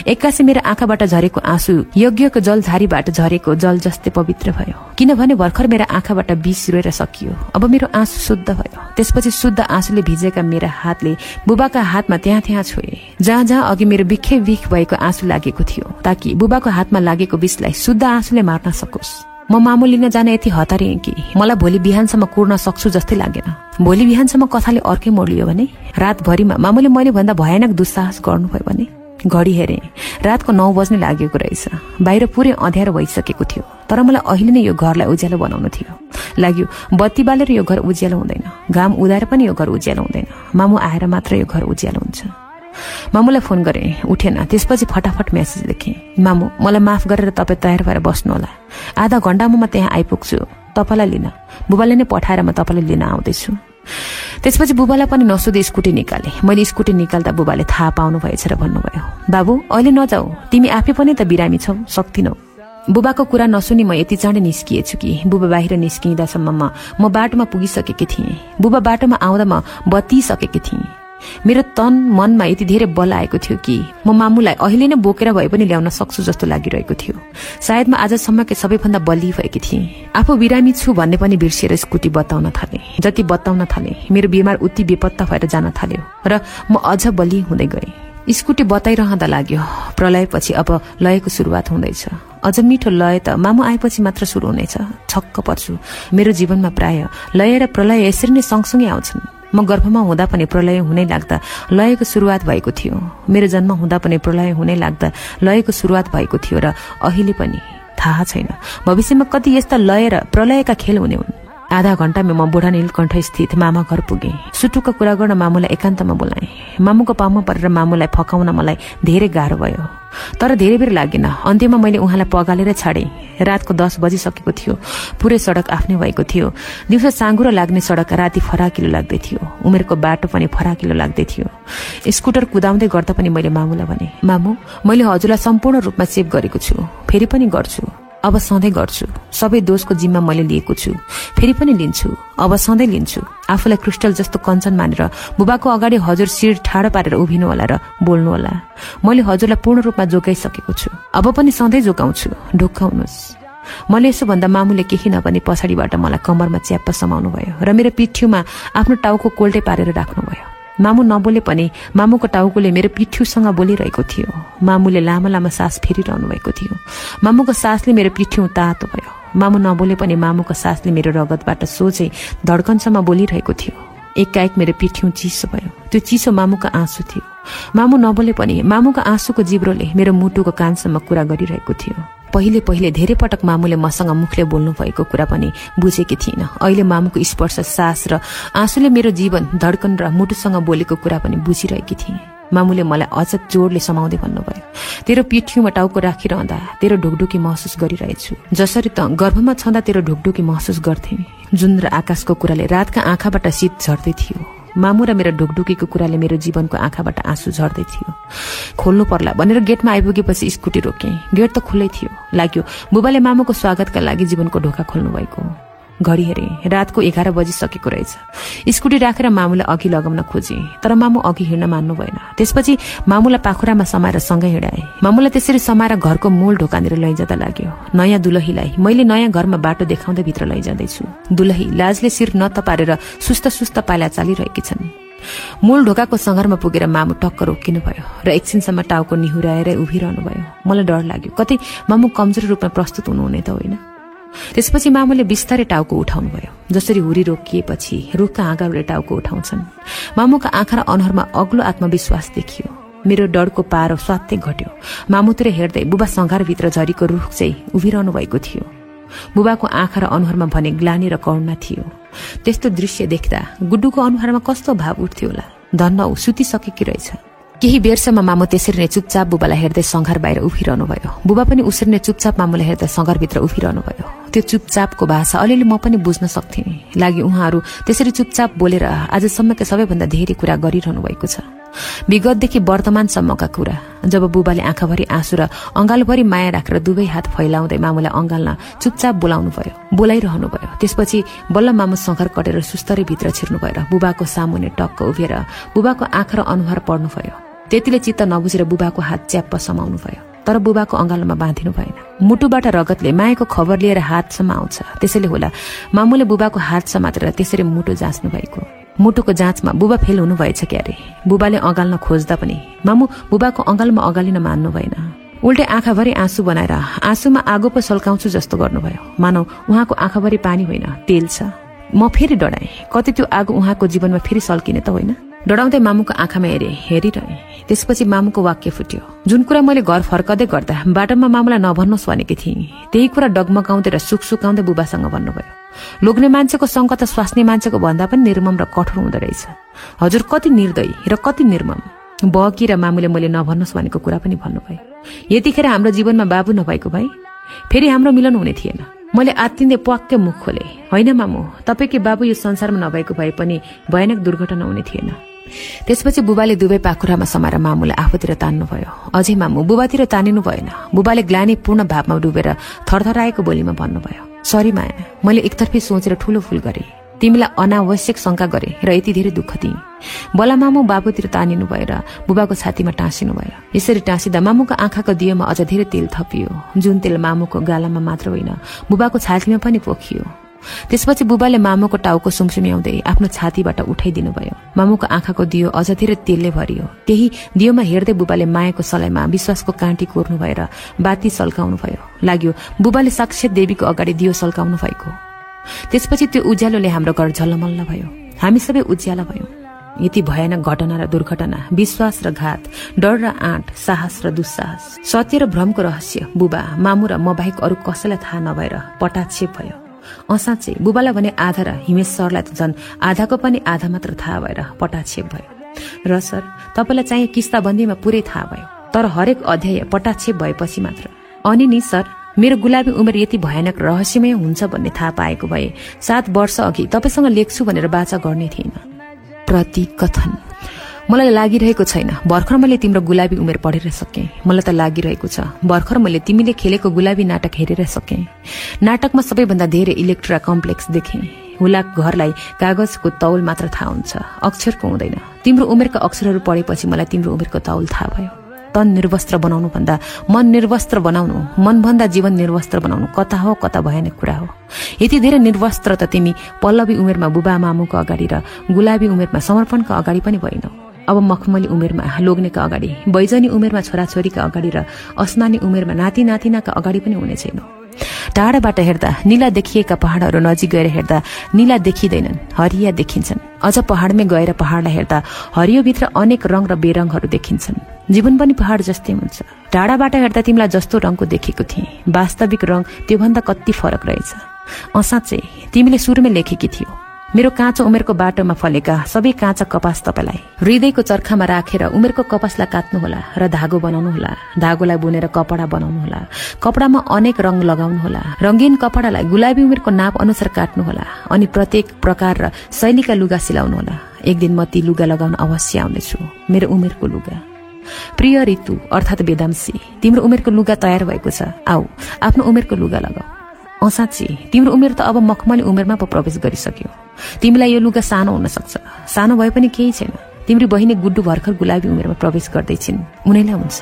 एक्कासी मेरो आँखाबाट झरेको आँसु यज्ञको जलझारीबाट झरेको जल जस्तै पवित्र भयो, किनभने भर्खर मेरो आँखाबाट विष रोएर सकियो। अब मेरो आँसु शुद्ध भयो। त्यसपछि शुद्ध आँसुले भिजेका मेरा हातले बुबाका हातमा त्यहाँ छोए, जहाँ जहाँ अघि मेरो बिखै बिख भएको आँसु लागेको थियो, ताकि बुबाको हातमा लागेको विषलाई शुद्ध आँसुले मार्न सकोस्। म मामु लिन जान यति हतारिएँ कि मलाई भोलि बिहानसम्म कुर्न सक्छु जस्तै लागेन। भोलि बिहानसम्म कथाले अर्कै मोड लियो भने, रातभरिमा मामुले मैले भन्दा भयानक दुस्साहस गर्नुभयो भने। घडी हेरेँ, रातको 9 बज्ने लागेको रहेछ। बाहिर पुरै अँध्यारो भइसकेको थियो, तर मलाई अहिले नै यो घरलाई उज्यालो बनाउनु थियो। लाग्यो बत्ती बालेर यो घर उज्यालो हुँदैन, घाम उदाएर पनि यो घर उज्यालो हुँदैन, मामु आएर मात्र यो घर उज्यालो हुन्छ। मामुलाई फोन गरेँ, उठेन। त्यसपछि फटाफट मेसेज लेखेँ, मामु मलाई माफ गरेर तपाईँ तयार भएर बस्नुहोला, आधा घण्टामा म त्यहाँ आइपुग्छु तपाईँलाई लिन। बुबाले नै पठाएर म तपाईँलाई लिन आउँदैछु। त्यसपछि बुबालाई पनि नसोधी स्कुटी निकाले। मैले स्कुटी निकाल्दा बुबाले थाहा पाउनु भएछ र भन्नुभयो, बाबु अहिले नजाऊ, तिमी आफै पनि त बिरामी छौ, सक्दिनौ। बुबाको कुरा नसुनी म यति चाँडै निस्किएछु कि बुबा बाहिर निस्किँदासम्ममा म बाटोमा पुगिसकेकी थिएँ। बुबा बाटोमा आउँदा म बत्तिसकेकी थिएँ। मेरो तन मनमा यति धेरै बल आएको थियो कि म मामुलाई अहिले नै बोकेर भए पनि ल्याउन सक्छु जस्तो लागिरहेको थियो। सायद म आजसम्मकै सबैभन्दा बलियो भएकी थिएँ। आफू बिरामी छु भन्ने पनि बिर्सिएर स्कुटी बताउन थालेँ। जति बताउन थालेँ मेरो बिमार उति बेपत्ता भएर जान थाल्यो र म अझ बलियो हुँदै गएँ। स्कुटी बताइरहँदा लाग्यो प्रलयपछि अब लयको सुरुवात हुँदैछ। अझ मिठो लय त मामु आएपछि मात्र सुरु हुनेछ। छक्क पर्छु। मेरो जीवनमा प्राय लय र प्रलय यसरी नै सँगसँगै आउँछन्। म गर्भमा हुँदा पनि प्रलय हुनै लाग्दा लयको सुरुवात भएको थियो। मेरो जन्म हुँदा पनि प्रलय हुनै लाग्दा लयको सुरुवात भएको थियो र अहिले पनि थाहा छैन भविष्यमा कति यस्ता लय र प्रलयका खेल हुने हुन्। आधा घण्टामा म बुढा नीलकण्ठ स्थित मामा घर पुगेँ। सुटुक्क कुरा गर्न मामुलाई एकान्तमा बोलाएँ। मामुको पाउमा परेर मामुलाई फकाउन मलाई धेरै गाह्रो भयो, तर धेरै बेर लागेन। अन्त्यमा मैले उहाँलाई पगालेर छाडेँ। रातको 10 बजिसकेको थियो। पुरै सडक आफ्नै भएको थियो। दिउँसो साँघुरो लाग्ने सडक राति फराकिलो लाग्दै थियो। उमेरको बाटो पनि फराकिलो लाग्दै थियो। स्कुटर कुदाउँदै गर्दा पनि मैले मामुलाई भने, मामु मैले हजुरलाई सम्पूर्ण रूपमा सेभ गरेको छु, फेरि पनि गर्छु, अब सधैँ गर्छु। सबै दोषको जिम्मा मैले लिएको छु, फेरि पनि लिन्छु, अब सधैँ लिन्छु। आफूलाई क्रिस्टल जस्तो कञ्चन मानेर बुबाको अगाडि हजुर शिर ठाडो पारेर उभिनु होला र बोल्नु होला। मैले हजुरलाई पूर्ण रूपमा जोगाइसकेको छु, अब पनि सधैँ जोगाउँछु, ढोकाउनुहोस्। मैले यसो भन्दा मामुले केही नभनी पछाडिबाट मलाई कम्मरमा च्याप्प समाउनु भयो र मेरो पिठ्यूमा आफ्नो टाउको कोल्टे पारेर राख्नुभयो। मामु नबोले पनि मामुको टाउकोले मेरो पिठ्यूसँग बोलिरहेको थियो। मामुले लामा लामा सास फेरिरहनु भएको थियो। मामुको सासले मेरो पिठ्यू तातो भयो। मामु नबोले पनि मामुको सासले मेरो रगतबाट सोझै धड्कनसम्म बोलिरहेको थियो। एकाएक मेरो पिठ्यू चिसो भयो। त्यो चिसो मामुको आँसु थियो। मामु नबोले पनि मामुको आँसुको जिब्रोले मेरो मुटुको कानसम्म कुरा गरिरहेको थियो। पहिले धेरै पटक मामुले मसँग मुखले बोल्नु भएको कुरा पनि बुझेकी थिइनँ। अहिले मामुको स्पर्श, सास र आँसुले मेरो जीवन, धड्कन र मुटुसँग बोलेको कुरा पनि बुझिरहेकी थिएँ। मामुले मलाई अझ जोडले समाउँदै भन्नुभयो, तेरो पिठ्यूमा टाउको राखिरहँदा तेरो ढुकढुकी महसुस गरिरहेछु, जसरी त गर्भमा छँदा तेरो ढुकढुकी महसुस गर्थे। जुन र आकाशको कुराले रातका आँखाबाट शीत झर्दै थियो। मामु र मेरो ढुकढुकीको कुराले मेरो जीवनको आँखाबाट आँसु झर्दै थियो। खोल्नु पर्ला भनेर गेटमा आइपुगेपछि स्कुटी रोकेँ। गेट त खुल्लै थियो। लाग्यो बुबाले मामुको स्वागतका लागि जीवनको ढोका खोल्नु भएको। घडी हेरेँ, रातको 11 बजिसकेको रहेछ। स्कुटी राखेर मामुलाई अघि लगाउन खोजेँ, तर मामु अघि हिँड्न मान्नु भएन। त्यसपछि मामुलाई पाखुरामा समाएर सँगै हिँडाएँ। मामुलाई त्यसरी समाएर घरको मूल ढोकातिर लैजाँदा लाग्यो नयाँ दुलहीलाई मैले नयाँ घरमा बाटो देखाउँदै भित्र लैजाँदैछु। दुलही लाजले शिर नतपारेर सुस्त पाइला चालिरहेकी छन्। मूल ढोकाको सङ्घारमा पुगेर मामु टक्क रोकिनु भयो र एकछिनसम्म टाउको निहुराएर उभिरहनु भयो। मलाई डर लाग्यो, कतै मामु कमजोर रूपमा प्रस्तुत हुनुहुने त होइन। त्यसपछि मामुले बिस्तारै टाउको उठाउनु भयो, जसरी हुरी रोकिएपछि रुखका आँगाहरूले टाउको उठाउँछन्। मामुका आँखा र अनुहारमा अग्लो आत्मविश्वास देखियो। मेरो डरको पारो स्वात्तै घट्यो। मामुतिर हेर्दै बुबा संघारभित्र झरीको रुख चाहिँ उभिरहनु भएको थियो। बुबाको आँखा र अनुहारमा भने ग्लानि र करुणा थियो। त्यस्तो दृश्य देख्दा गुड्डुको अनुहारमा कस्तो भाव उठ्थ्यो होला। धन्न ऊ सुतिसकेकी रहेछ। केही बेरसम्म मामु त्यसरी नै चुपचाप बुबालाई हेर्दै संघार बाहिर उभिरहनु भयो। बुबा पनि उसरी नै चुपचाप मामुलाई हेर्दै संघारभित्र उभिरहनु भयो। त्यो चुपचापको भाषा अलिअलि म पनि बुझ्न सक्थेँ। लागि उहाँहरू त्यसरी चुपचाप बोलेर आजसम्मका सबैभन्दा धेरै कुरा गरिरहनु भएको छ। विगतदेखि वर्तमानसम्मका कुरा। जब बुबाले आँखाभरि आँसु र अँगालोभरि माया राखेर दुवै हात फैलाउँदै मामुलाई अँगाल्न चुपचाप बोलाउनु भयो, बोलाइरहनु भयो। त्यसपछि बल्ल मामु संघार कटेर सुस्तरी भित्र छिर्नु भएर बुबाको सामुन्ने टक्क उभिएर बुबाको आँखा र अनुहार पढ्नु भयो। त्यतिले चित्त नबुझेर बुबाको हात च्याप्प समाउनु भयो, तर बुबाको अँगालोमा बाँधिनु भएन। मुटुबाट रगतले मायाको खबर लिएर हातसम्म आउँछ। त्यसैले होला मामुले बुबाको हात समातेर त्यसरी मुटु जाँच्नु भएको। मुटुको जाँचमा बुबा फेल हुनुभएछ क्यारे। बुबाले अँगाल्न खोज्दा पनि मामु बुबाको अँगालमा अँगालिन मान्नु भएन। उल्टे आँखाभरि आँसु बनाएर आँसुमा आगो पो सल्काउँछु जस्तो गर्नुभयो। मानौ उहाँको आँखाभरि पानी होइन, तेल छ। म फेरि डराएँ, कति त्यो आगो उहाँको जीवनमा फेरि सल्किने त होइन। डराउँदै मामुको आँखामा हेरिरहेँ। त्यसपछि मामुको वाक्य फुट्यो। जुन कुरा मैले घर फर्कदै गर्दा बाटोमा मामुलाई नभन्नुहोस् भनेकी थिएँ, त्यही कुरा डगमगाउँदै र सुकाउँदै बुबासँग भन्नुभयो। लोग्ने मान्छेको सङ्ग त स्वास्नी मान्छेको भन्दा पनि निर्मम र कठोर हुँदो रहेछ। हजुर कति निर्दयी र कति निर्मम। बकी र मामुले मैले नभन्नुहोस् भनेको कुरा पनि भन्नुभयो। यतिखेर हाम्रो जीवनमा बाबु नभएको भए फेरि हाम्रो मिलन हुने थिएन। मैले आत्तिँदै प्वाक्कै मुख खोले। होइन मामु, तपाईँकै बाबु यो संसारमा नभएको भए पनि भयानक दुर्घटना हुने थिएन। त्यसपछि बुबाले दुवै पाखुरामा समाएर मामुलाई आफूतिर तान्नुभयो। अझै मामु बुबातिर तानिनु भएन। बुबाले ग्लानीपूर्ण भावमा डुबेर थरथराएको बोलीमा भन्नुभयो, सरी माया, मैले एकतर्फी सोचेर ठूलो भूल गरेँ। तिमीलाई अनावश्यक शंका गरे र यति धेरै दुःख दिए। बला मामु बाबुतिर तानिनु भएर बुबाको छातीमा टाँसिनु भयो। यसरी टाँसिँदा मामुको आँखाको दियोमा अझ धेरै तेल थपियो, जुन तेल मामुको गालामा मात्र होइन बुबाको छातीमा पनि पोखियो। त्यसपछि बुबाले मामुको टाउको सुमसुम्याउँदै आफ्नो छातीबाट उठाइदिनु भयो। मामुको आँखाको दियो अझ धेरै तेलले भरियो। त्यही दियोमा हेर्दै बुबाले मायाको सलाइमा विश्वासको काँटी कोर्नु भएर बाती सल्काउनु भयो। लाग्यो बुबाले साक्षात देवीको अगाडि दियो सल्काउनु भएको। त्यसपछि त्यो उज्यालोले हाम्रो घर झल्लमल्ल भयो। हामी सबै उज्याला भयौं। यति भयानक घटना र दुर्घटना, विश्वास र घात, डर र आँट, साहस र दुस्साहस, सत्य र भ्रमको रहस्य बुबा, मामु र म बाहेक अरू कसैलाई थाहा नभएर पटाक्षेप भयो। साँच्चै बुबालाई भने आधा र हिमेश सरलाई त झन् आधाको पनि आधा मात्र थाहा भएर पटाक्षेप भयो। र सर, तपाईलाई चाहिँ किस्ताबन्दीमा पुरै थाहा भयो, तर हरेक अध्याय पटाक्षेप भएपछि मात्र। अनि नि सर, मेरो गुलाबी उमेर यति भयानक रहस्यमय हुन्छ भन्ने थाहा पाएको भए 7 वर्ष अघि तपाईसँग लेख्छु भनेर बाचा गर्ने थिएन। प्रतिकथन। मलाई लागिरहेको छैन भर्खर मैले तिम्रो गुलाबी उमेर पढेर सकेँ। मलाई त लागिरहेको छ भर्खर मैले तिमीले खेलेको गुलाबी नाटक हेरेर सकेँ। नाटकमा सबैभन्दा धेरै इलेक्ट्रा कम्प्लेक्स देखेँ। हुलाक घरलाई कागजको तौल मात्र थाहा हुन्छ, अक्षरको हुँदैन। तिम्रो उमेरका अक्षरहरू पढेपछि मलाई तिम्रो उमेरको तौल थाहा भयो। तन निर्वस्त्र बनाउनु भन्दा मन निर्वस्त्र बनाउनु, मनभन्दा जीवन निर्वस्त्र बनाउनु कता हो कता भयानक कुरा हो। यति धेरै निर्वस्त्र त तिमी पल्लवी उमेरमा बुबा मामुको अगाडि र गुलाबी उमेरमा समर्पणका अगाडि पनि भएनौ। अब मखमली उमेरमा लोग्नेका अगाडि, बैजनी उमेरमा छोराछोरीका अगाडि र अस्नानी उमेरमा नाति नातिनाका अगाडि पनि हुने छैन। टाढाबाट हेर्दा नीला देखिएका पहाडहरू नजिक गएर हेर्दा नीला देखिँदैनन्, हरिया देखिन्छन्। अझ पहाडमै गएर पहाडलाई हेर्दा हरियोभित्र अनेक रङ र बेरङहरू देखिन्छन्। जीवन पनि पहाड जस्तै हुन्छ। टाढाबाट हेर्दा तिमीलाई जस्तो रङको देखेको थिएँ, वास्तविक रङ त्योभन्दा कति फरक रहेछ। साँच्चै तिमीले सुरुमै लेखेकी थियौ, मेरो काँचो उमेरको बाटोमा फलेका सबै काँचा कपास तपाईलाई हृदयको चर्खामा राखेर उमेरको कपासलाई काट्नुहोला र धागो बनाउनुहोला। धागोलाई बुनेर कपडा बनाउनुहोला। कपडामा अनेक रङ लगाउनुहोला। रंगीन कपडालाई गुलाबी उमेरको नाप अनुसार काट्नुहोला अनि प्रत्येक प्रकार र शैलीका लुगा सिलाउनुहोला। एक दिन म ती लुगा लगाउन अवश्य आउनेछु, मेरो उमेरको लुगा। प्रिय ऋतु अर्थात् वेदांशी, तिम्रो उमेरको लुगा तयार भएको छ, आऊ आफ्नो उमेरको लुगा लगाऊ। साँच्ची तिम्रो उमेर त अब मखमली उमेरमा पो प्रवेश गरिसक्यो। तिमीलाई यो लुगा सानो हुन सक्छ, सानो भए पनि केही छैन। तिम्रो बहिनी गुड्डु भर्खर गुलाबी उमेरमा प्रवेश गर्दैछिन्, उनीलाई हुन्छ।